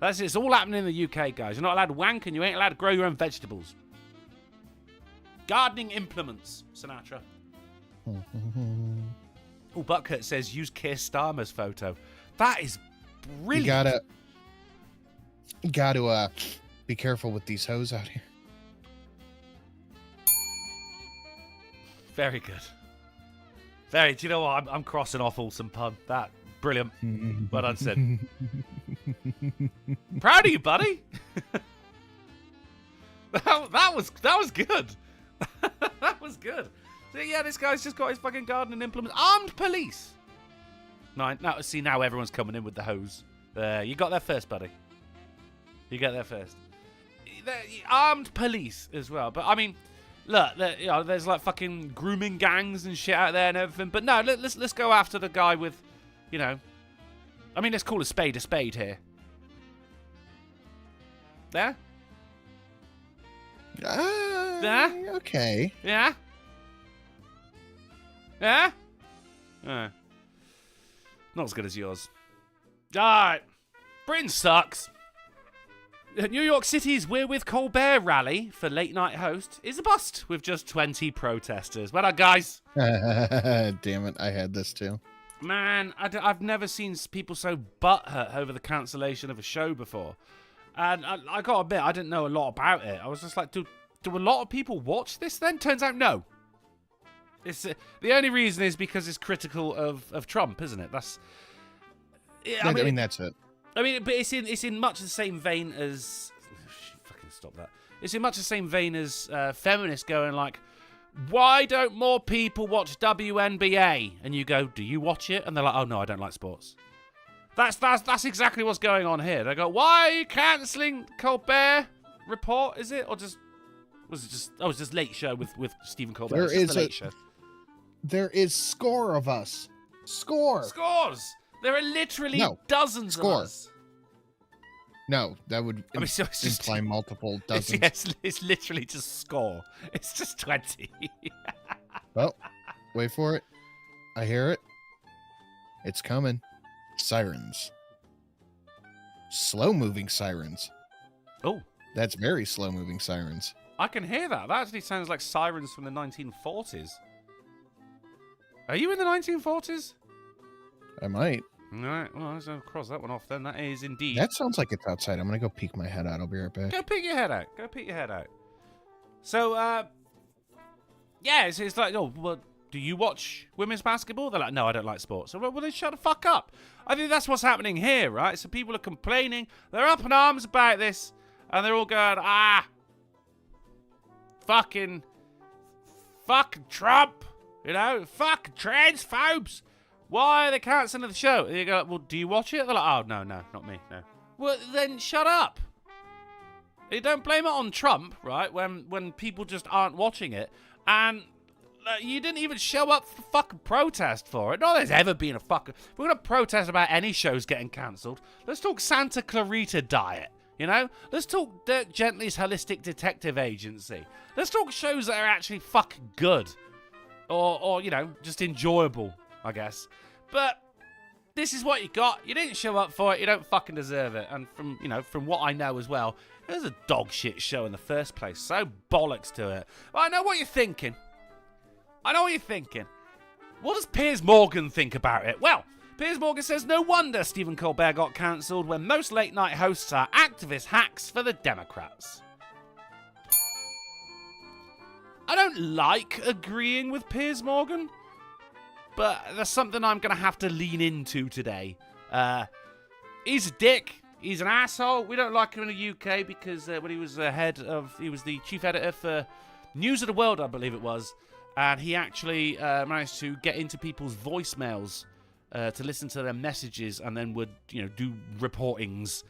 Speaker 2: It's all happening in the UK, guys. You're not allowed to wank and you ain't allowed to grow your own vegetables. Gardening implements, Sinatra. Oh, Buttcut says use Keir Starmer's photo. That is brilliant.
Speaker 3: You gotta be careful with these hoes out here.
Speaker 2: Very good. Do you know what? I'm crossing off Awesome Pun. That brilliant. Well done, Sid. Proud of you, buddy. that was good. That was good. So yeah, this guy's just got his fucking gardening implements. Armed police. Now everyone's coming in with the hose. You got there first, buddy. You get there first. Armed police as well. But I mean, look, there's fucking grooming gangs and shit out there and everything. But no, let's go after the guy with, I mean, let's call a spade here. There? Yeah?
Speaker 3: Okay.
Speaker 2: Yeah? Yeah? Not as good as yours. Alright. Britain sucks. New York City's We're With Colbert rally for late night host is a bust with just 20 protesters. Well done, guys.
Speaker 3: Damn it, I had this too.
Speaker 2: Man, I've never seen people so butthurt over the cancellation of a show before. And I gotta admit, I didn't know a lot about it. I was just like, do a lot of people watch this then? Turns out no. It's the only reason is because it's critical of Trump, isn't it? I mean,
Speaker 3: that's it.
Speaker 2: I mean, but it's in much the same vein as... Fucking stop that. It's in much the same vein as feminists going like, why don't more people watch WNBA? And you go, do you watch it? And they're like, oh no, I don't like sports. That's exactly what's going on here. They go, why are you cancelling Colbert Report, is it? Or just... it's just Late Show with Stephen Colbert.
Speaker 3: There
Speaker 2: it's just
Speaker 3: is
Speaker 2: the Late Show.
Speaker 3: There is score of us. Scores.
Speaker 2: There are literally dozens of us.
Speaker 3: No, that would imply multiple dozens.
Speaker 2: It's literally just score. It's just 20.
Speaker 3: Well, wait for it. I hear it. It's coming. Sirens. Slow-moving sirens.
Speaker 2: Oh.
Speaker 3: That's very slow-moving sirens.
Speaker 2: I can hear that. That actually sounds like sirens from the 1940s. Are you in the 1940s?
Speaker 3: I might.
Speaker 2: All right, well, let's cross that one off then. That is indeed.
Speaker 3: That sounds like it's outside. I'm going to go peek my head out. I'll be right back.
Speaker 2: Go peek your head out. So, yeah, it's like, oh, well, do you watch women's basketball? They're like, no, I don't like sports. So, well, then shut the fuck up. I think that's what's happening here, right? So people are complaining. They're up in arms about this. And they're all going, fuck Trump. Fuck transphobes. Why are they cancelling the show? And you go, well, do you watch it? They're like, oh, no, not me, no. Well, then shut up. You don't blame it on Trump, right, when people just aren't watching it. And you didn't even show up for fucking protest for it. No, there's ever been a fucking... If we're going to protest about any shows getting cancelled, let's talk Santa Clarita Diet, Let's talk Dirk Gently's Holistic Detective Agency. Let's talk shows that are actually fucking good. Or just enjoyable, I guess. But this is what you got. You didn't show up for it. You don't fucking deserve it. And from what I know as well, it was a dog shit show in the first place. So bollocks to it. But I know what you're thinking. What does Piers Morgan think about it? Well, Piers Morgan says no wonder Stephen Colbert got cancelled when most late-night hosts are activist hacks for the Democrats. I don't like agreeing with Piers Morgan, but that's something I'm going to have to lean into today. He's a dick. He's an asshole. We don't like him in the UK because when he was he was the chief editor for News of the World, I believe it was, and he actually managed to get into people's voicemails to listen to their messages and then would, do reportings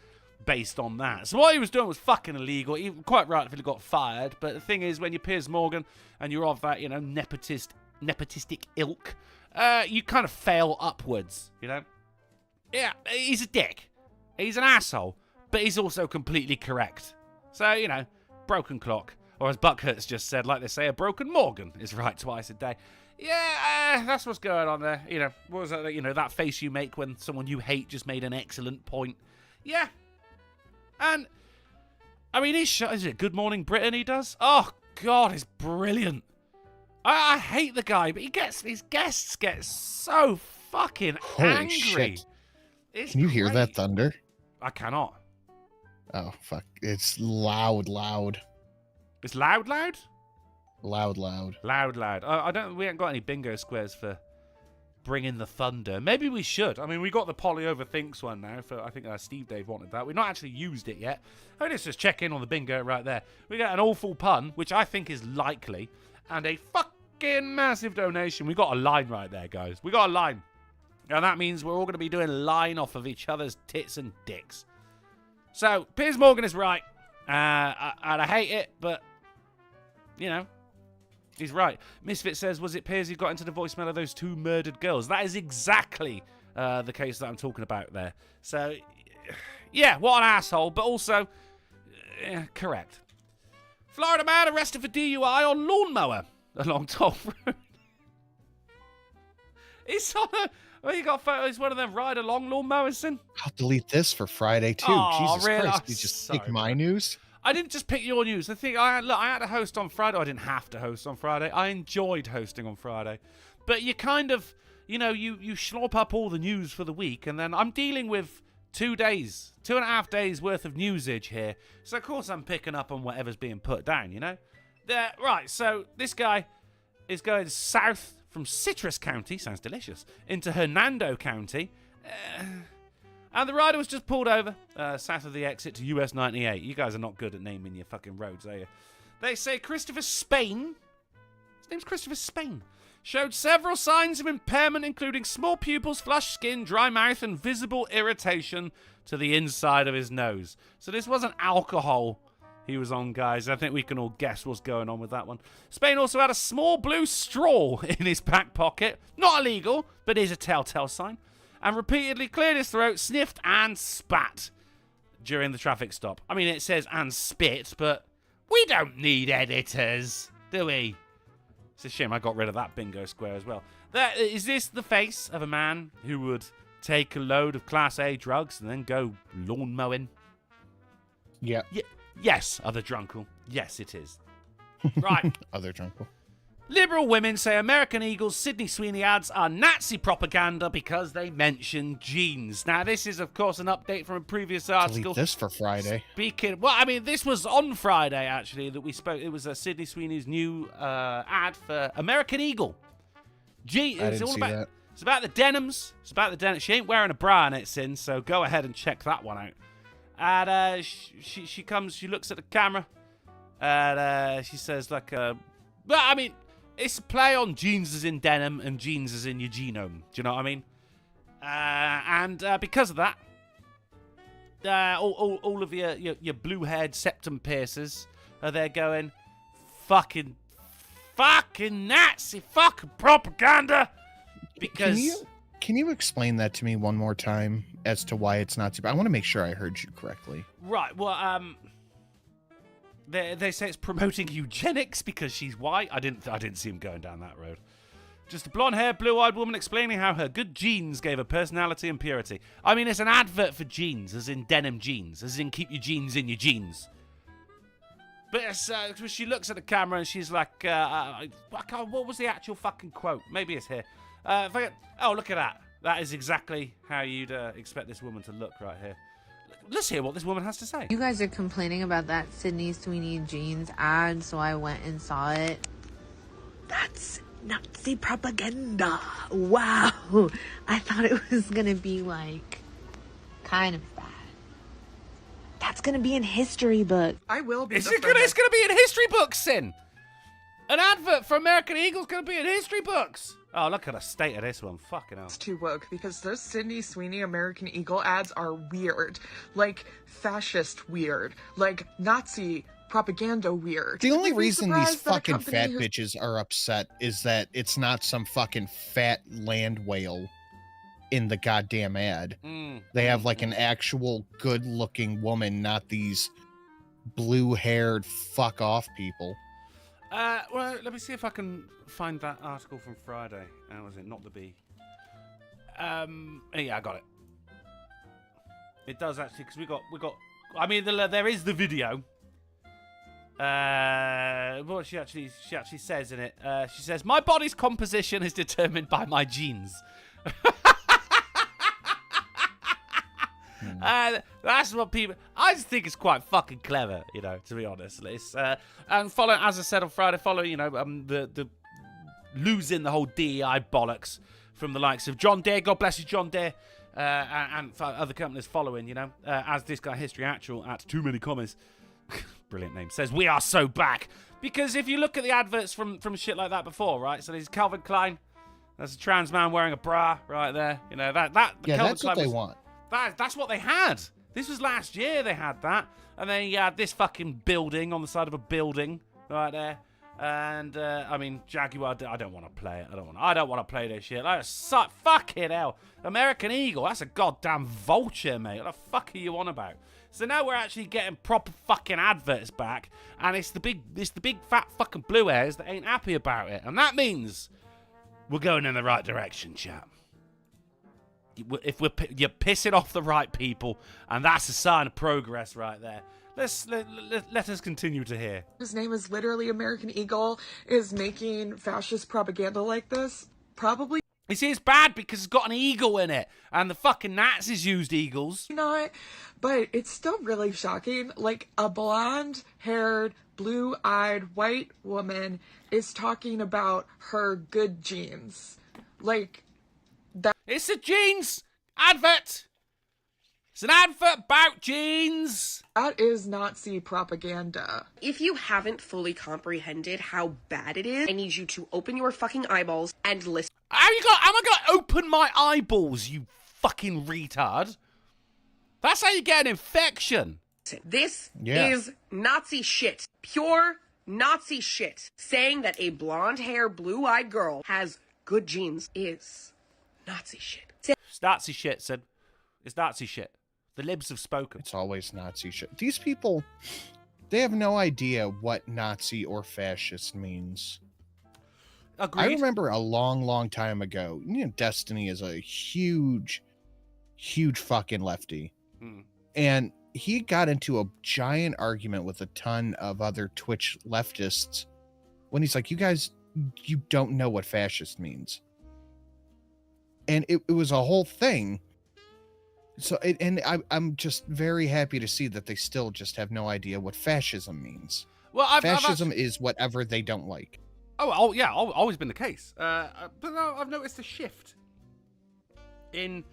Speaker 2: based on that. So what he was doing was fucking illegal. He quite rightfully got fired. But the thing is, when you're Piers Morgan and you're of that, nepotistic ilk, you kind of fail upwards, Yeah, he's a dick. He's an asshole. But he's also completely correct. So, broken clock. Or as Buckhurst just said, like they say, a broken Morgan is right twice a day. Yeah, that's what's going on there. What was that? That face you make when someone you hate just made an excellent point. Yeah. And, I mean, is it Good Morning Britain he does? Oh, God, it's brilliant. I hate the guy, but his guests get so fucking angry.
Speaker 3: Shit.
Speaker 2: It's
Speaker 3: Can you hear that
Speaker 2: great.
Speaker 3: thunder?
Speaker 2: I cannot.
Speaker 3: Oh, fuck. It's loud.
Speaker 2: It's loud?
Speaker 3: Loud.
Speaker 2: We haven't got any bingo squares for bringing the thunder. Maybe we should. I mean, we got the Polly Overthinks one now. I think Steve Dave wanted that. We've not actually used it yet. Let's just check in on the bingo right there. We got an awful pun, which I think is likely, and a fucking massive donation. We got a line right there, guys. We got a line. And that means we're all going to be doing line off of each other's tits and dicks. So, Piers Morgan is right. And I hate it, but, he's right. Misfit says, was it Piers who got into the voicemail of those 2 murdered girls? That is exactly the case that I'm talking about there. So, yeah, what an asshole, but also, correct. Florida man arrested for DUI on lawnmower along Toll Road. He's on a... Well, you got photos, one of them ride-along lawnmowers, then?
Speaker 3: I'll delete this for Friday, too.
Speaker 2: Oh,
Speaker 3: Jesus
Speaker 2: really?
Speaker 3: Christ. You just pick my news?
Speaker 2: I didn't just pick your news. The thing, I had to host on Friday. I didn't have to host on Friday. I enjoyed hosting on Friday. But you kind of, you slop up all the news for the week, and then I'm dealing with 2.5 days worth of newsage here. So, of course, I'm picking up on whatever's being put down, Right, so this guy is going south from Citrus County, sounds delicious, into Hernando County. And the rider was just pulled over south of the exit to US 98. You guys are not good at naming your fucking roads, are you? They say Christopher Spain, his name's Christopher Spain, showed several signs of impairment, including small pupils, flushed skin, dry mouth, and visible irritation to the inside of his nose. So this wasn't alcohol he was on, guys. I think we can all guess what's going on with that one. Spain also had a small blue straw in his back pocket. Not illegal, but is a telltale sign. And repeatedly cleared his throat, sniffed, and spat during the traffic stop. I mean, it says and spit, but we don't need editors, do we? It's a shame I got rid of that bingo square as well. Is this the face of a man who would take a load of Class A drugs and then go lawn mowing?
Speaker 3: Yeah.
Speaker 2: Yes, other drunkle. Yes, it is. Right.
Speaker 3: Other drunkle.
Speaker 2: Liberal women say American Eagle's Sydney Sweeney ads are Nazi propaganda because they mention jeans. Now, this is, of course, an update from a previous article.
Speaker 3: Delete this for Friday.
Speaker 2: This was on Friday, actually, that we spoke. It was Sydney Sweeney's new ad for American Eagle. It's about the denims. It's about the denim. She ain't wearing a bra in it, Sin, so go ahead and check that one out. And she comes, she looks at the camera, and she says, it's a play on jeans as in denim and jeans as in your genome. Do you know what I mean? And because of that, all of your blue-haired septum piercers are there going, fucking Nazi, fucking propaganda. Because...
Speaker 3: Can you explain that to me one more time as to why it's not too... I want to make sure I heard you correctly.
Speaker 2: Right, well, they say it's promoting eugenics because she's white. I didn't see him going down that road. Just a blonde-haired, blue-eyed woman explaining how her good genes gave her personality and purity. I mean, it's an advert for jeans, as in denim jeans, as in keep your jeans in your jeans. But she looks at the camera and she's like, what was the actual fucking quote? Maybe it's here. Oh, look at that. That is exactly how you'd expect this woman to look right here. Let's hear what this woman has to say.
Speaker 4: You guys are complaining about that Sydney Sweeney jeans ad, so I went and saw it. That's Nazi propaganda. Wow. I thought it was going to be, like, kind of bad. That's going to be in history books.
Speaker 5: I will be.
Speaker 2: It's going to be in history books, Sin. An advert for American Eagle's going to be in history books. Oh, look at the state of this one. Fucking hell.
Speaker 5: It's too woke because those Sydney Sweeney American Eagle ads are weird. Like, fascist weird. Like, Nazi propaganda weird.
Speaker 3: The only
Speaker 5: You'd be
Speaker 3: reason these
Speaker 5: surprised that a
Speaker 3: fucking
Speaker 5: company
Speaker 3: fat
Speaker 5: who-
Speaker 3: bitches are upset is that it's not some fucking fat land whale in the goddamn ad. They have like an actual good-looking woman, not these blue-haired fuck-off people.
Speaker 2: Well, let me see if I can find that article from Friday. How was it? Not the bee. Yeah, I got it. It does actually, because we got. I mean, there is the video. What she actually says in it. She says, "My body's composition is determined by my genes." That's what people. I just think it's quite fucking clever, you know. To be honest, it's and follow, as I said on Friday, follow, you know, the losing the whole DEI bollocks from the likes of John Deere. God bless you, John Deere, and other companies following, you know, as this guy History Actual at Too Many Commas, brilliant name, says we are so back. Because if you look at the adverts from shit like that before, right? So there's Calvin Klein. That's a trans man wearing a bra right there. You know that.
Speaker 3: Yeah,
Speaker 2: Calvin
Speaker 3: that's what
Speaker 2: Klein
Speaker 3: they want.
Speaker 2: That's what they had. This was last year they had that. And then you had this fucking building on the side of a building right there. And, I mean, Jaguar, I don't want to play it. I don't want to play this shit. Like, fucking hell. American Eagle, that's a goddamn vulture, mate. What the fuck are you on about? So now we're actually getting proper fucking adverts back. And it's the big fat fucking blue hairs that ain't happy about it. And that means we're going in the right direction, chap. If you're pissing off the right people, and that's a sign of progress right there. Let us continue to hear.
Speaker 5: Whose name is literally American Eagle is making fascist propaganda like this. Probably
Speaker 2: You see, it's bad because it's got an eagle in it, and the fucking Nazis used eagles.
Speaker 5: not, but it's still really shocking. Like, a blonde-haired, blue-eyed white woman is talking about her good genes. Like,
Speaker 2: It's a jeans advert. It's an advert about jeans.
Speaker 5: that is Nazi propaganda.
Speaker 6: If you haven't fully comprehended how bad it is, I need you to open your fucking eyeballs and listen.
Speaker 2: Am I gonna open my eyeballs, you fucking retard? That's how you get an infection.
Speaker 6: This
Speaker 3: Yeah.
Speaker 6: is Nazi shit. Pure Nazi shit. Saying that a blonde hair, blue-eyed girl has good genes is Nazi shit.
Speaker 2: It's Nazi shit, Sid. It's Nazi shit. The libs have spoken.
Speaker 3: It's always Nazi shit. These people, they have no idea what Nazi or fascist means.
Speaker 2: Agreed.
Speaker 3: I remember a long time ago, you know, Destiny is a huge fucking lefty. And he got into a giant argument with a ton of other Twitch leftists when he's like, you guys, you don't know what fascist means. And it was a whole thing. So, I'm just very happy to see that they still just have no idea what fascism means.
Speaker 2: Well,
Speaker 3: Fascism is whatever they don't like.
Speaker 2: Oh, yeah, always been the case. But no, I've noticed a shift in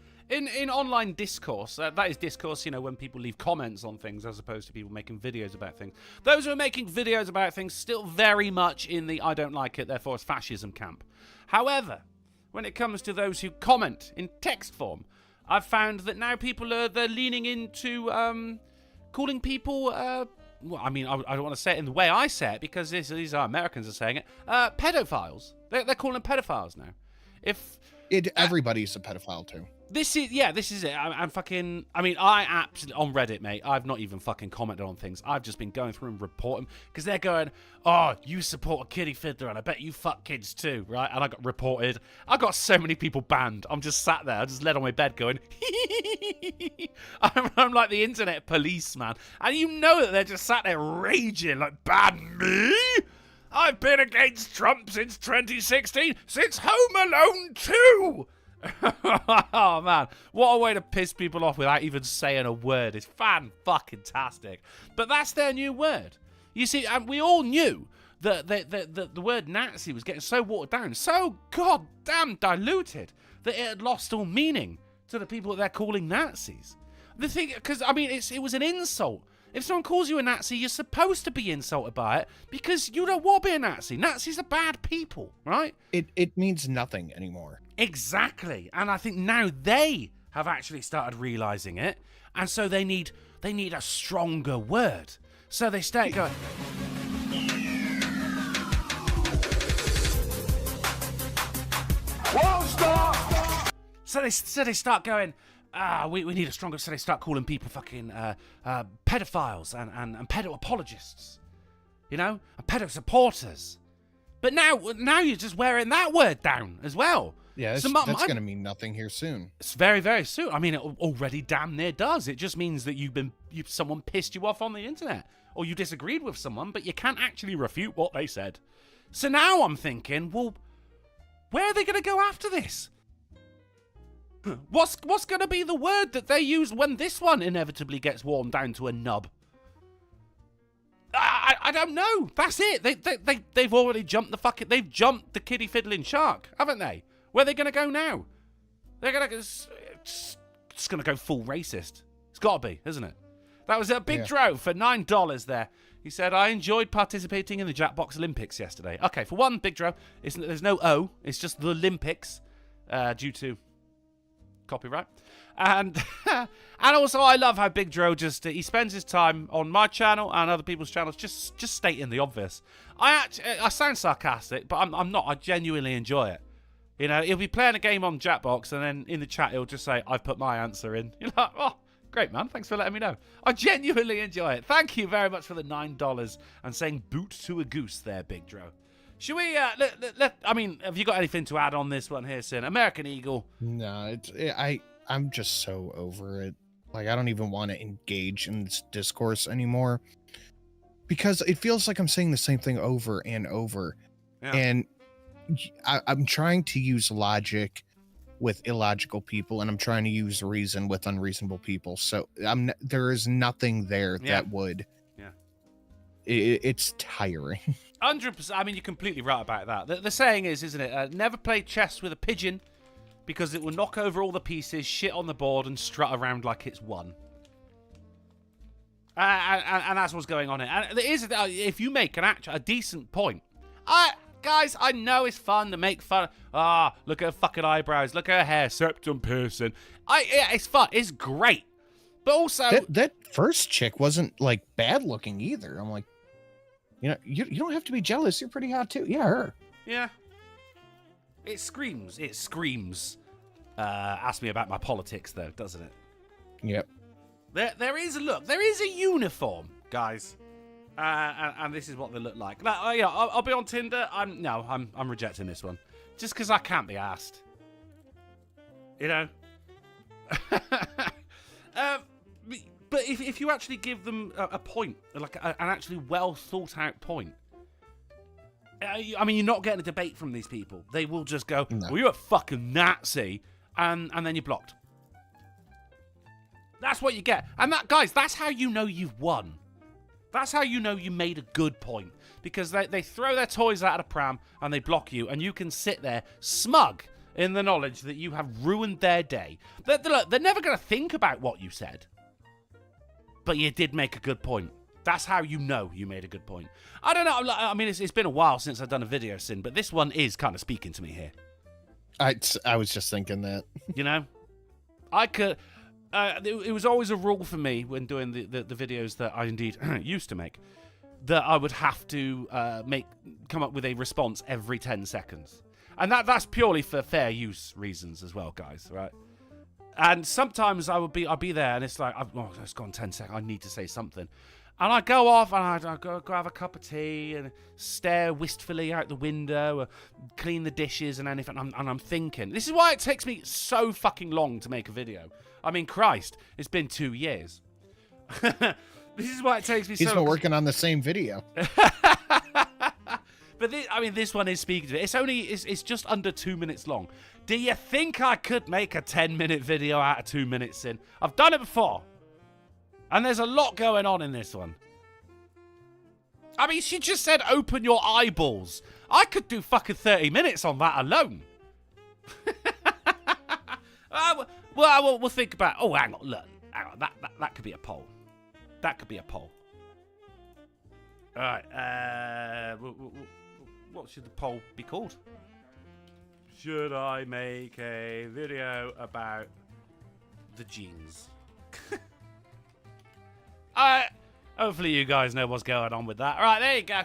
Speaker 2: online discourse. That is discourse, you know, when people leave comments on things as opposed to people making videos about things. Those who are making videos about things still very much in the I don't like it, therefore it's fascism camp. However, when it comes to those who comment in text form, I've found that now people they're leaning into calling people. Well, I mean, I don't want to say it in the way I say it because these are Americans are saying it. Pedophiles. They're calling them pedophiles now.
Speaker 3: Everybody's a pedophile too.
Speaker 2: This is it. I'm fucking. I mean, I absolutely on Reddit, mate. I've not even fucking commented on things. I've just been going through and reporting because they're going, "Oh, you support a kiddie fiddler, and I bet you fuck kids too, right?" And I got reported. I got so many people banned. I'm just sat there. I just led on my bed going, I'm like the internet policeman, and you know that they're just sat there raging like, "Ban me? I've been against Trump since 2016, since Home Alone 2." Oh man, what a way to piss people off without even saying a word. It's fan-fucking-tastic. But that's their new word. You see, and we all knew that the word Nazi was getting so watered down, so goddamn diluted, that it had lost all meaning to the people that they're calling Nazis. The thing, because, I mean, it was an insult. If someone calls you a Nazi, you're supposed to be insulted by it because you don't want to be a Nazi. Nazis are bad people, right?
Speaker 3: It means nothing anymore.
Speaker 2: Exactly. And I think now they have actually started realizing it, and so they need a stronger word. So they start going, whoa, stop! So they start going, we need a stronger. So they start calling people fucking pedophiles and pedo apologists, you know, and pedo supporters. But now you're just wearing that word down as well.
Speaker 3: Yeah,
Speaker 2: so
Speaker 3: that's going to mean nothing here soon.
Speaker 2: It's very, very soon. I mean, it already damn near does. It just means that someone pissed you off on the internet, or you disagreed with someone, but you can't actually refute what they said. So now I'm thinking, well, where are they going to go after this? What's going to be the word that they use when this one inevitably gets worn down to a nub? I don't know. That's it. They've already jumped they've jumped the kiddie fiddling shark, haven't they? Where are they going to go now? They're going to it's going to go full racist. It's got to be, isn't it? That was a Big Dro for $9 there. He said, I enjoyed participating in the Jackbox Olympics yesterday. Okay, for one, Big Dro, there's no O. It's just the Olympics due to copyright. And and also I love how Big Dro he spends his time on my channel and other people's channels just stating the obvious. I sound sarcastic, but I'm not. I genuinely enjoy it. You know, he'll be playing a game on Jackbox and then in the chat he'll just say, I've put my answer in. You're like, oh, great, man. Thanks for letting me know. I genuinely enjoy it. Thank you very much for the $9 and saying boot to a goose there, Big Dro. Should we, I mean, have you got anything to add on this one here, Sin? American Eagle.
Speaker 3: No, I'm just so over it. Like, I don't even want to engage in this discourse anymore because it feels like I'm saying the same thing over and over. Yeah. And I'm trying to use logic with illogical people, and I'm trying to use reason with unreasonable people. So there is nothing there that would. Yeah. It's tiring.
Speaker 2: 100%. I mean, you're completely right about that. The saying is, isn't it? Never play chess with a pigeon because it will knock over all the pieces, shit on the board, and strut around like it's won. And that's what's going on here. And there is, if you make a decent point, guys, I know it's fun to make fun. Look at her fucking eyebrows. Look at her hair. Septum piercing. It's fun. It's great. But also...
Speaker 3: That first chick wasn't, like, bad looking either. I'm like, you know, you don't have to be jealous. You're pretty hot, too. Yeah, her.
Speaker 2: Yeah. It screams. Ask me about my politics, though, doesn't it?
Speaker 3: Yep.
Speaker 2: There is a uniform, guys. And this is what they look like. Now, I'll be on Tinder. I'm rejecting this one, just because I can't be asked. You know. But if you actually give them a point, like an actually well thought out point, I mean, you're not getting a debate from these people. They will just go, no. Well, you're a fucking Nazi, and then you're blocked. That's what you get. And guys, that's how you know you've won. That's how you know you made a good point. Because they throw their toys out of the pram and they block you, and you can sit there smug in the knowledge that you have ruined their day. They're never going to think about what you said. But you did make a good point. That's how you know you made a good point. I don't know. I mean, it's been a while since I've done a video, Sin, but this one is kind of speaking to me here.
Speaker 3: I was just thinking that.
Speaker 2: You know? I could... it was always a rule for me when doing the videos that I indeed used to make, that I would have to come up with a response every 10 seconds. And that's purely for fair use reasons as well, guys, right? And sometimes I'll be there, and it's like, it's gone 10 seconds. I need to say something, and I go off, and I go have a cup of tea and stare wistfully out the window, or clean the dishes and anything. And I'm thinking, this is why it takes me so fucking long to make a video. I mean, Christ, it's been 2 years. This is why it takes me so long.
Speaker 3: He's been working on the same video.
Speaker 2: But this one is speaking to it. It's just under 2 minutes long. Do you think I could make a 10-minute video out of 2 minutes in? I've done it before. And there's a lot going on in this one. I mean, she just said open your eyeballs. I could do fucking 30 minutes on that alone. Well, we'll think about... Oh, hang on. Look. Hang on. That could be a poll. That could be a poll. All right. What should the poll be called? Should I make a video about the jeans? Hopefully you guys know what's going on with that. All right, there you go.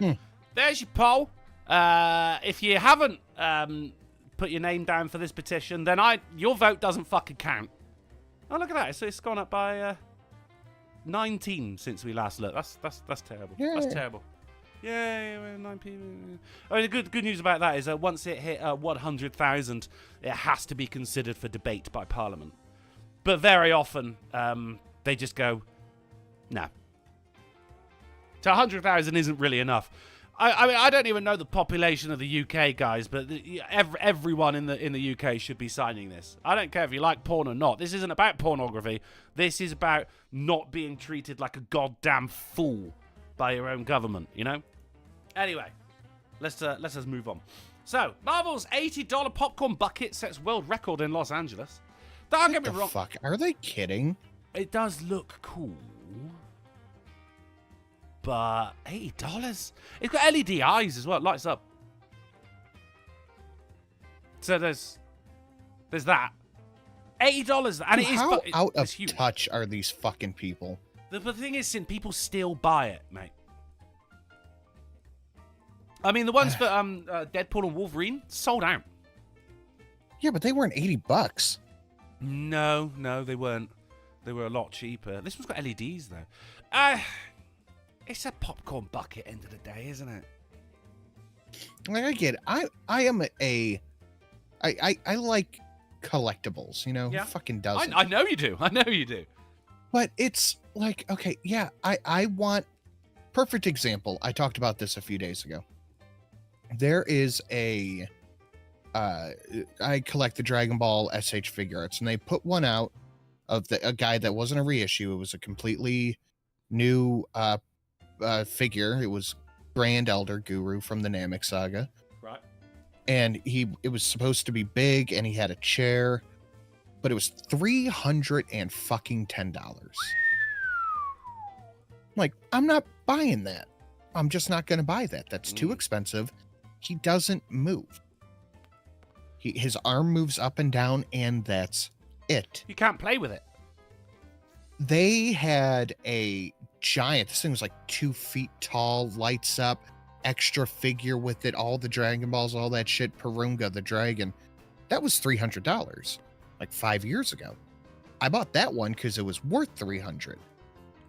Speaker 2: There's your poll. If you haven't put your name down for this petition, then your vote doesn't fucking count. Oh, look at that. So it's gone up by 19 since we last looked. That's terrible.
Speaker 3: Yeah.
Speaker 2: That's terrible. Yeah, 9 people. I mean, the good news about that is that once it hit 100,000, it has to be considered for debate by Parliament. But very often, they just go, no. So 100,000 isn't really enough. I mean, I don't even know the population of the UK, guys, but everyone in the UK should be signing this. I don't care if you like porn or not. This isn't about pornography. This is about not being treated like a goddamn fool by your own government, you know? Anyway, let's move on. So, Marvel's $80 popcorn bucket sets world record in Los Angeles. Don't get me wrong.
Speaker 3: Fuck, are they kidding?
Speaker 2: It does look cool. But $80? It's got LED eyes as well. It lights up. So there's that. $80, and it is
Speaker 3: how out of
Speaker 2: huge.
Speaker 3: touch are these fucking people?
Speaker 2: The thing is, Sin, people still buy it, mate. I mean, the ones for Deadpool and Wolverine sold out.
Speaker 3: Yeah, but they weren't $80.
Speaker 2: No, they weren't. They were a lot cheaper. This one's got LEDs though. It's a popcorn bucket, end of the day, isn't it?
Speaker 3: Like, I get it. I like collectibles, you know?
Speaker 2: Yeah.
Speaker 3: Who fucking doesn't?
Speaker 2: I know you do. I know you do.
Speaker 3: But it's like, okay, yeah, I want... Perfect example. I talked about this a few days ago. There is I collect the Dragon Ball SH figure arts, and they put one out of a guy that wasn't a reissue. It was a completely new figure. It was Grand Elder Guru from the Namek saga.
Speaker 2: Right.
Speaker 3: And it was supposed to be big, and he had a chair, but it was $310. Like, I'm not buying that. I'm just not going to buy that. That's too expensive. He doesn't move. His arm moves up and down, and that's it.
Speaker 2: You can't play with it.
Speaker 3: They had a giant, this thing was like 2 feet tall, lights up, extra figure with it, all the Dragon Balls, all that shit, Purunga the dragon. That was $300, like 5 years ago. I bought that one because it was worth $300.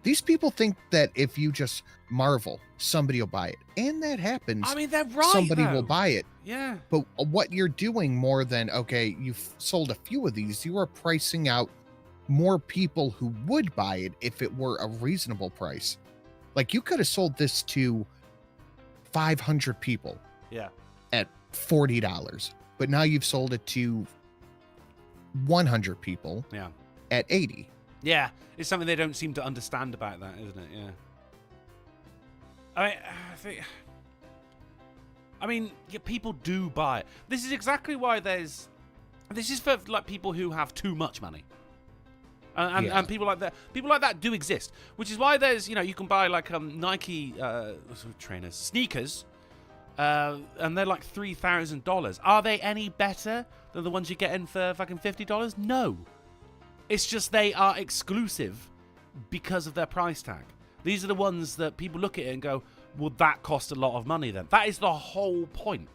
Speaker 3: These people think that if you just marvel, somebody will buy it. And that happens.
Speaker 2: I mean, they're right,
Speaker 3: somebody
Speaker 2: though.
Speaker 3: will buy it.
Speaker 2: Yeah.
Speaker 3: But what you're doing more than, okay, you've sold a few of these, you are pricing out more people who would buy it if it were a reasonable price. Like, you could have sold this to 500 people.
Speaker 2: Yeah.
Speaker 3: At $40. But now you've sold it to 100 people.
Speaker 2: Yeah.
Speaker 3: At $80.
Speaker 2: Yeah, it's something they don't seem to understand about that, isn't it? Yeah. I mean, yeah, people do buy it. This is exactly why this is for like people who have too much money. And people like that do exist, which is why there's, you can buy like Nike trainers, sneakers, and they're like $3,000. Are they any better than the ones you're getting for fucking $50? No. It's just they are exclusive because of their price tag. These are the ones that people look at it and go, well, that cost a lot of money then. That is the whole point.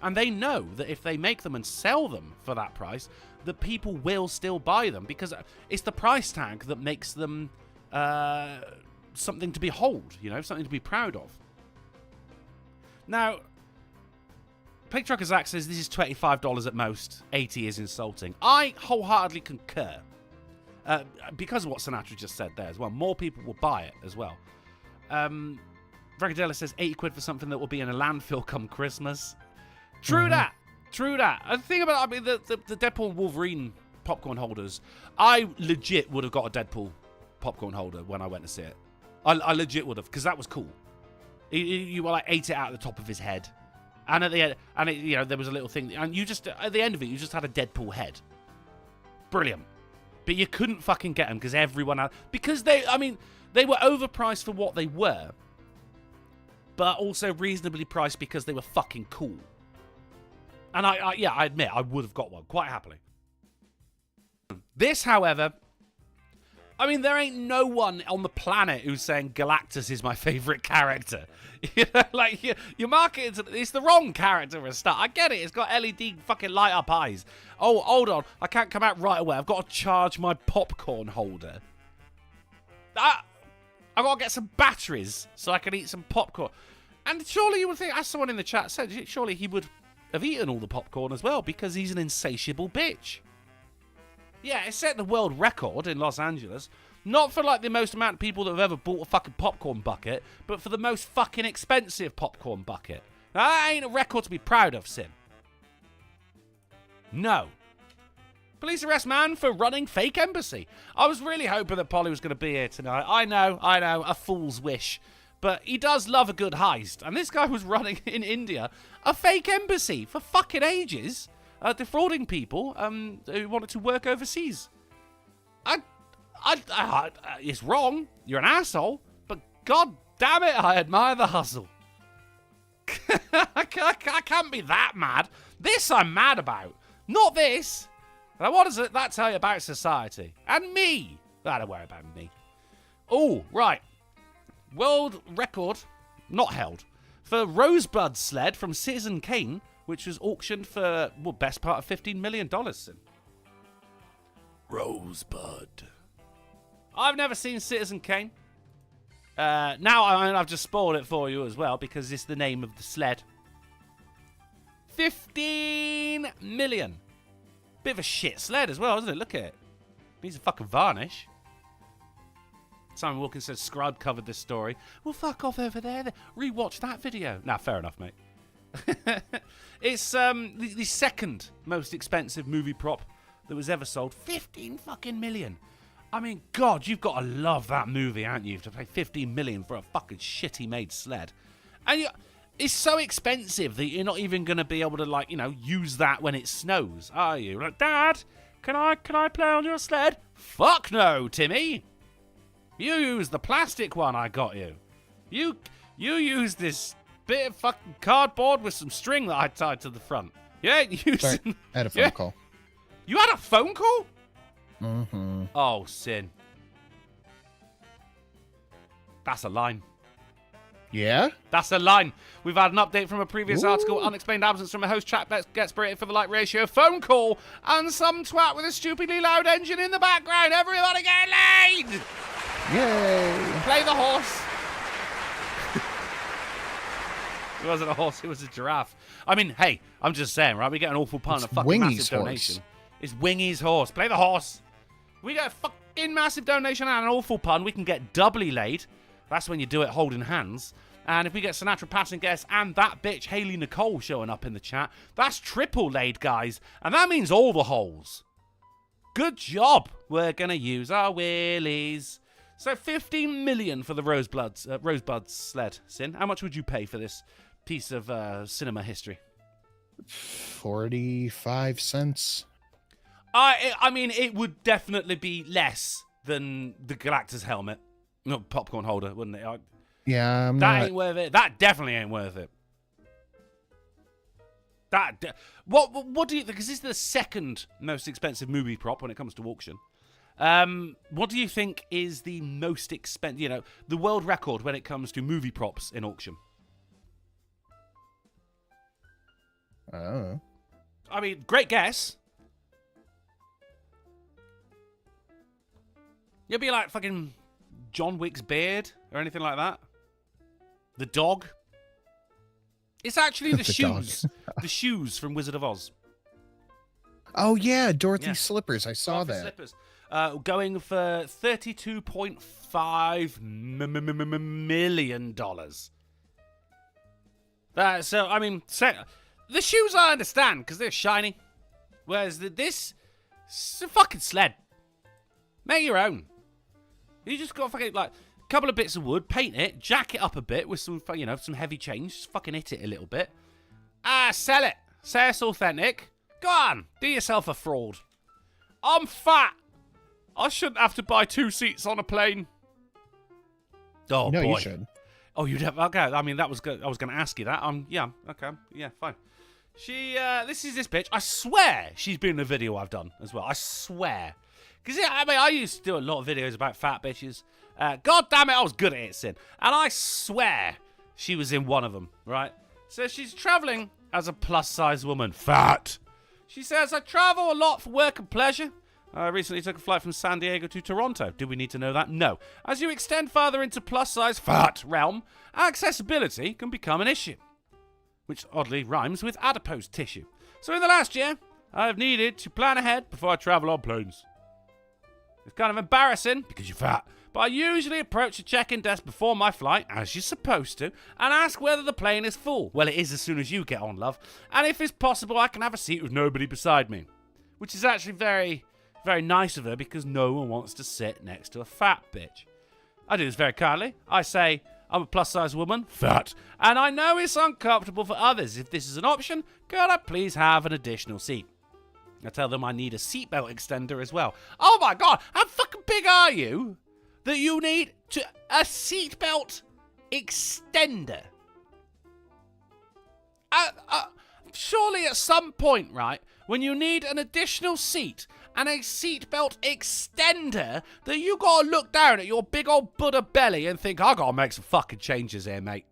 Speaker 2: And they know that if they make them and sell them for that price, that people will still buy them because it's the price tag that makes them something to behold, something to be proud of. Now, Pig Trucker Zach says this is $25 at most. 80 is insulting. I wholeheartedly concur. Because of what Sinatra just said there as well. More people will buy it as well. Bragadella says 80 quid for something that will be in a landfill come Christmas. True that. True that. And the thing about the Deadpool and Wolverine popcorn holders, I legit would have got a Deadpool popcorn holder when I went to see it. I legit would have, because that was cool. You were like ate it out of the top of his head. And at the end, there was a little thing, and you just, at the end of it, you just had a Deadpool head. Brilliant. But you couldn't fucking get them because everyone had, because they were overpriced for what they were, but also reasonably priced because they were fucking cool. And I admit, I would have got one quite happily. This, however, there ain't no one on the planet who's saying Galactus is my favourite character. You're marketing to, it's the wrong character for a start. I get it, it's got LED fucking light up eyes. Oh, hold on, I can't come out right away. I've got to charge my popcorn holder. I've got to get some batteries so I can eat some popcorn. And surely you would think, as someone in the chat said, surely he would have eaten all the popcorn as well because he's an insatiable bitch. Yeah, it set the world record in Los Angeles. Not for the most amount of people that have ever bought a fucking popcorn bucket, but for the most fucking expensive popcorn bucket. Now, that ain't a record to be proud of, Sin. No. Police arrest man for running fake embassy. I was really hoping that Polly was going to be here tonight. I know, a fool's wish. But he does love a good heist. And this guy was running in India a fake embassy for fucking ages. Defrauding people who wanted to work overseas. It's wrong. You're an asshole. But god damn it, I admire the hustle. I can't be that mad. This I'm mad about. Not this. Now, what does that tell you about society? And me. Don't worry about me. Oh, right. World record, not held, for Rosebud sled from Citizen Kane, which was auctioned for, best part of $15 million. Rosebud. I've never seen Citizen Kane. Now I've just spoiled it for you as well, because it's the name of the sled. 15 million. Bit of a shit sled as well, isn't it? Look at it. Needs a fucking varnish. Simon Wilkins says Scribe covered this story. Well, fuck off over there. Rewatch that video. Nah, fair enough, mate. It's the second most expensive movie prop that was ever sold. 15 fucking million. God, you've got to love that movie, haven't you? To pay 15 million for a fucking shitty made sled. And it's so expensive that you're not even going to be able to, use that when it snows, are you? Like, Dad, can I play on your sled? Fuck no, Timmy. You use the plastic one I got you. You use this bit of fucking cardboard with some string that I tied to the front. You ain't using...
Speaker 3: Sorry, I had a phone call.
Speaker 2: You had a phone call?
Speaker 3: Mm-hmm.
Speaker 2: Oh, Sin. That's a line.
Speaker 3: Yeah?
Speaker 2: That's a line. We've had an update from a previous article. Unexplained absence from a host chat. Gets berated for the like ratio. Phone call. And some twat with a stupidly loud engine in the background. Everybody get laid!
Speaker 3: Yay!
Speaker 2: Play the horse. It wasn't a horse, it was a giraffe. Hey, I'm just saying, right? We get an awful pun,
Speaker 3: It's
Speaker 2: a fucking
Speaker 3: Wingy's
Speaker 2: massive
Speaker 3: horse.
Speaker 2: donation. It's Wingy's horse. Play the horse. We get a fucking massive donation and an awful pun. We can get doubly laid. That's when you do it holding hands. And if we get Sinatra passing guests and that bitch Haley Nicole showing up in the chat, that's triple laid, guys. And that means all the holes. Good job. We're going to use our willies. So 15 million for the Rosebud sled, Sin. How much would you pay for this piece of cinema history?
Speaker 3: 45 cents.
Speaker 2: It would definitely be less than the Galactus helmet. No, popcorn holder, wouldn't it?
Speaker 3: Yeah,
Speaker 2: That ain't worth it. That definitely ain't worth it. What do you think? Because this is the second most expensive movie prop when it comes to auction. What do you think is the most expensive, the world record when it comes to movie props in auction?
Speaker 3: Oh.
Speaker 2: I mean, great guess. You'd be like fucking John Wick's beard or anything like that. The dog. It's actually the,
Speaker 3: The
Speaker 2: shoes. The shoes from Wizard of Oz.
Speaker 3: Oh yeah, Dorothy's
Speaker 2: Yeah.
Speaker 3: slippers. I saw
Speaker 2: Dorothy
Speaker 3: that.
Speaker 2: Slippers. Going for $32.5 million. So, I mean, the shoes I understand because they're shiny. Whereas this is a fucking sled. Make your own. You just got fucking like a couple of bits of wood, paint it, jack it up a bit with some, you know, some heavy change. Just fucking hit it a little bit. Sell it. Say it's authentic. Go on, do yourself a fraud. I'm fat. I shouldn't have to buy 2 seats on a plane. Oh,
Speaker 3: No,
Speaker 2: boy.
Speaker 3: you should.
Speaker 2: Oh, you'd have. Okay, I mean, that was good. I was going to ask you that. Yeah, okay. Yeah, fine. This is this bitch. I swear she's been in a video I've done as well. I swear. Because, yeah, I mean, I used to do a lot of videos about fat bitches. God damn it, I was good at it, Sin. And I swear she was in one of them, right? So she's traveling as a plus-size woman. Fat. She says, I travel a lot for work and pleasure. I recently took a flight from San Diego to Toronto. Do we need to know that? No. As you extend further into plus-size fat realm, accessibility can become an issue. Which oddly rhymes with adipose tissue. So in the last year, I've needed to plan ahead before I travel on planes. It's kind of embarrassing because you're fat, but I usually approach the check-in desk before my flight, as you're supposed to, and ask whether the plane is full. Well, it is as soon as you get on, love. And if it's possible, I can have a seat with nobody beside me. Which is actually very, very nice of her because no one wants to sit next to a fat bitch. I do this very kindly. I say, I'm a plus-size woman, fat, and I know it's uncomfortable for others. If this is an option, could I please have an additional seat? I tell them I need a seatbelt extender as well. Oh my god, how fucking big are you that you need a seatbelt extender? Surely at some point, right, when you need an additional seat and a seatbelt extender, that you gotta look down at your big old Buddha belly and think, I gotta make some fucking changes here, mate.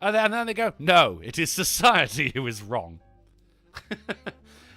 Speaker 2: And then they go, no, it is society who is wrong.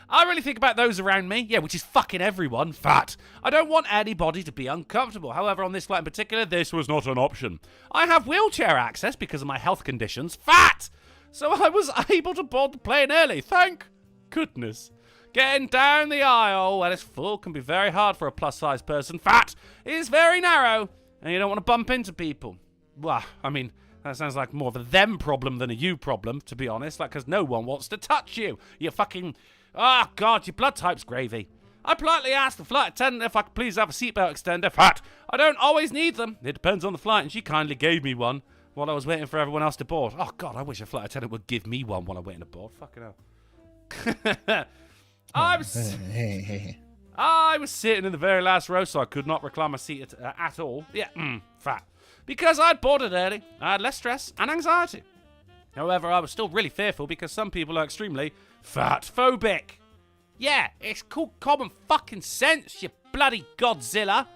Speaker 2: I really think about those around me, yeah, which is fucking everyone, fat. I don't want anybody to be uncomfortable. However, on this flight in particular, this was not an option. I have wheelchair access because of my health conditions, fat! So I was able to board the plane early, thank goodness. Getting down the aisle when it's full can be very hard for a plus-size person. Fat is very narrow, and you don't want to bump into people. Well, I mean, that sounds like more of a them problem than a you problem, to be honest, like, because no one wants to touch you. You fucking... Oh, God, your blood type's gravy. I politely asked the flight attendant if I could please have a seatbelt extender. Fat. I don't always need them. It depends on the flight, and she kindly gave me one while I was waiting for everyone else to board. Oh, God, I wish a flight attendant would give me one while I'm waiting to board. Fucking hell. I was sitting in the very last row, so I could not recline my seat at all. Yeah, fat. Because I'd boarded early, I had less stress and anxiety. However, I was still really fearful because some people are extremely fat-phobic. Yeah, it's called common fucking sense, you bloody Godzilla.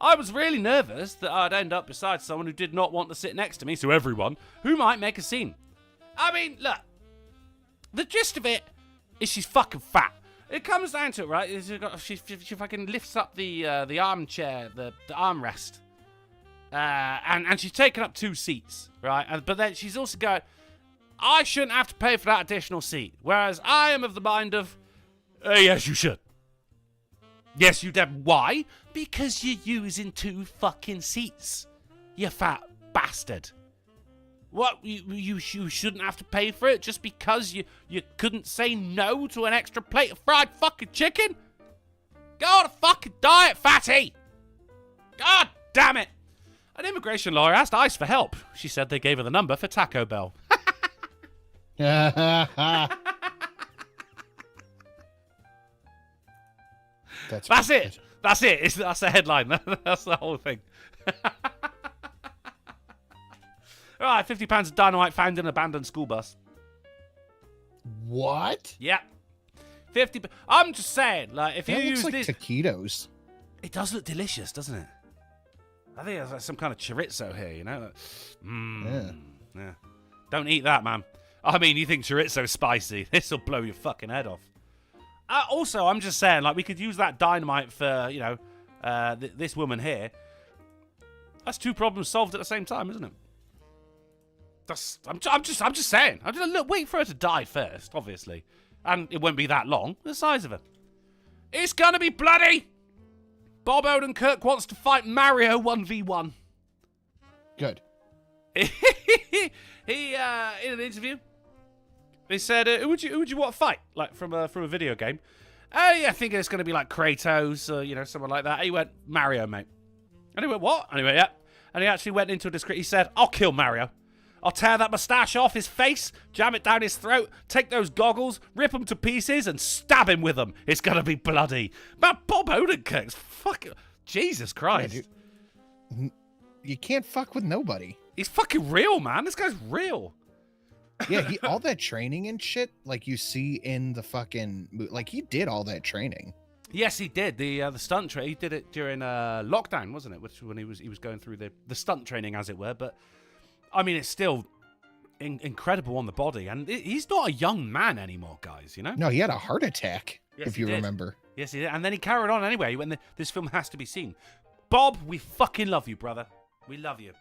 Speaker 2: I was really nervous that I'd end up beside someone who did not want to sit next to me, so everyone, who might make a scene. I mean, look, the gist of it is she's fucking fat. It comes down to it, right? She fucking lifts up the armchair, the armrest. And she's taken up 2 seats, right? But then she's also going, I shouldn't have to pay for that additional seat. Whereas I am of the mind of, yes, you should. Yes, you did. Why? Because you're using 2 fucking seats. You fat bastard. What, you shouldn't have to pay for it just because you couldn't say no to an extra plate of fried fucking chicken? Go on a fucking diet, fatty! God damn it! An immigration lawyer asked ICE for help. She said they gave her the number for Taco Bell.
Speaker 3: That's
Speaker 2: it. That's it. That's the headline. That's the whole thing. All right, £50 of dynamite found in an abandoned school bus.
Speaker 3: What?
Speaker 2: Yeah. 50. I'm just saying, like, if you
Speaker 3: That
Speaker 2: use
Speaker 3: looks like
Speaker 2: this,
Speaker 3: taquitos.
Speaker 2: it does look delicious, doesn't it? I think it's like some kind of chorizo here, you know. Yeah. Don't eat that, man. I mean, you think chorizo's spicy. This'll blow your fucking head off. Also, I'm just saying, like, we could use that dynamite for, you know, this woman here. That's 2 problems solved at the same time, isn't it? I'm just saying. Wait for her to die first, obviously. And it won't be that long. The size of her. It's gonna be bloody! Bob Odenkirk wants to fight Mario 1v1.
Speaker 3: Good.
Speaker 2: He in an interview, he said, who would you want to fight? Like, from a video game? Oh, yeah, I think it's going to be like Kratos or, you know, someone like that. He went, Mario, mate. And he went, what? And he went, yeah. And he actually went into a description. He said, I'll kill Mario. I'll tear that moustache off his face, jam it down his throat, take those goggles, rip them to pieces, and stab him with them. It's going to be bloody. But Bob Odenkirk's fucking... Jesus Christ.
Speaker 3: Yeah, you can't fuck with nobody.
Speaker 2: He's fucking real, man. This guy's real.
Speaker 3: Yeah, all that training and shit, like you see in the fucking... Like, he did all that training.
Speaker 2: Yes, he did. The stunt training. He did it during lockdown, wasn't it? Which when he was going through the stunt training, as it were. But I mean, it's still incredible on the body, and he's not a young man anymore, guys. You know?
Speaker 3: No, he had a heart attack.
Speaker 2: Yes,
Speaker 3: if you remember.
Speaker 2: Yes, he did. And then he carried on anyway. When this film has to be seen. Bob, we fucking love you, brother. We love you.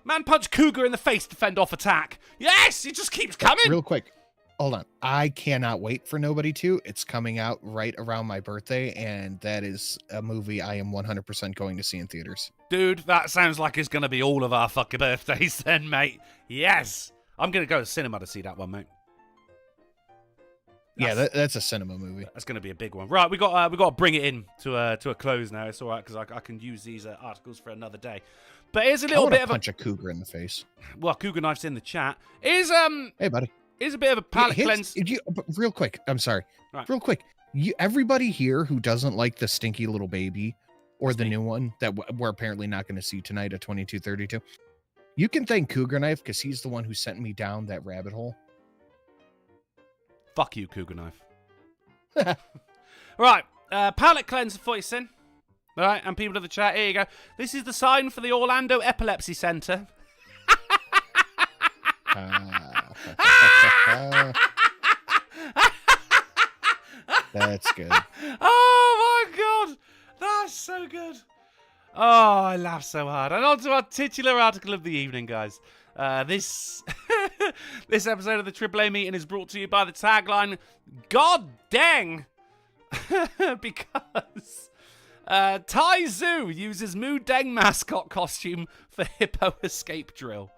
Speaker 2: Man punched Cougar in the face to fend off attack. Yes, he just keeps coming.
Speaker 3: Real quick. Hold on. I cannot wait for Nobody 2. It's coming out right around my birthday, and that is a movie I am 100% going to see in theaters.
Speaker 2: Dude, that sounds like it's going to be all of our fucking birthdays then, mate. Yes. I'm going to go to cinema to see that one, mate.
Speaker 3: That's a cinema movie.
Speaker 2: That's going to be a big one. Right, we got to bring it in to a close now. It's all right, because I can use these articles for another day. But here's a little bit of
Speaker 3: punch a cougar in the face.
Speaker 2: Well, Cougar Knife's in the chat. Hey, buddy. Here's a bit of a palate cleanse.
Speaker 3: Real quick, I'm sorry.
Speaker 2: Right.
Speaker 3: Real quick, everybody here who doesn't like the stinky little baby or the new one that we're apparently not going to see tonight at 2232, you can thank Cougar Knife because he's the one who sent me down that rabbit hole.
Speaker 2: Fuck you, Cougar Knife. Right, palate cleanser for you, Sin. All right, and people of the chat, here you go. This is the sign for the Orlando Epilepsy Center.
Speaker 3: That's good.
Speaker 2: Oh my god, that's so good. Oh, I laugh so hard. And on to our titular article of the evening, guys. This episode of the AAA Meeting is brought to you by the tagline, God Deng, because Thai Zoo uses Moo Deng mascot costume for hippo escape drill.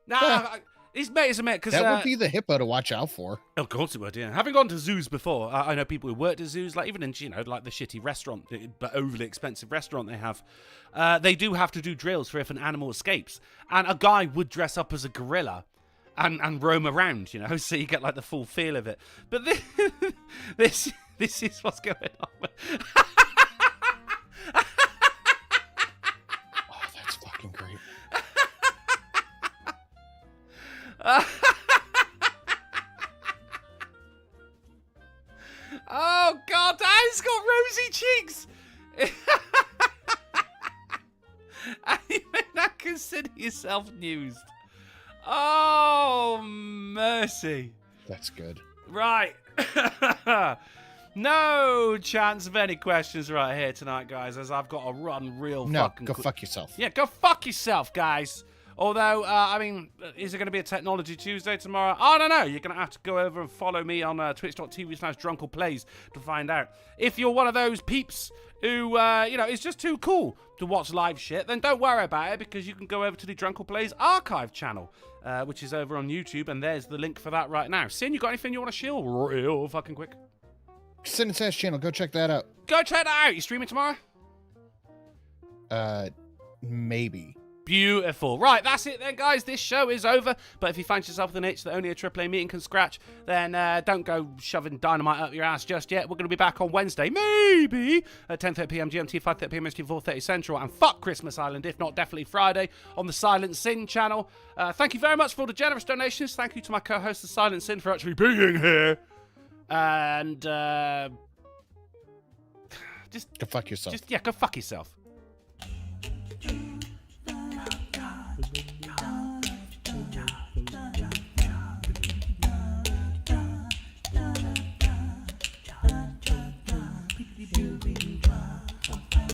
Speaker 2: Now, it's amazing, because
Speaker 3: that would be the hippo to watch out for.
Speaker 2: Of course it would, yeah. Having gone to zoos before, I know people who worked at zoos, like even in, you know, like the shitty restaurant, but overly expensive restaurant they have. They do have to do drills for if an animal escapes, and a guy would dress up as a gorilla and roam around, you know, so you get like the full feel of it. But this is what's going on.
Speaker 3: Oh, that's fucking great.
Speaker 2: Oh god, he's got rosy cheeks. And you may not consider yourself newsed. Oh mercy.
Speaker 3: That's good.
Speaker 2: Right. No chance of any questions right here tonight, guys, as I've got to run real fucking...
Speaker 3: go fuck yourself.
Speaker 2: Yeah, go fuck yourself, guys. Although, I mean, is it going to be a Technology Tuesday tomorrow? I don't know. You're going to have to go over and follow me on twitch.tv/DrunkenPlays to find out. If you're one of those peeps who, you know, is just too cool to watch live shit, then don't worry about it, because you can go over to the Drunken Plays archive channel, which is over on YouTube, and there's the link for that right now. Sin, you got anything you want to shield real fucking quick?
Speaker 3: Sin and Sash channel, go check that out.
Speaker 2: Go check that out. You streaming tomorrow?
Speaker 3: Maybe.
Speaker 2: Beautiful. Right, that's it then, guys. This show is over. But if you find yourself with an itch that only a AAA meeting can scratch, then don't go shoving dynamite up your ass just yet. We're going to be back on Wednesday, maybe, at 10:30 p.m. GMT, 5:30 p.m. ST, 4:30 Central. And fuck Christmas Island, if not definitely Friday, on the Silent Sin channel. Thank you very much for all the generous donations. Thank you to my co-host, the Silent Sin, for actually being here. And...
Speaker 3: just go fuck yourself.
Speaker 2: Go fuck yourself.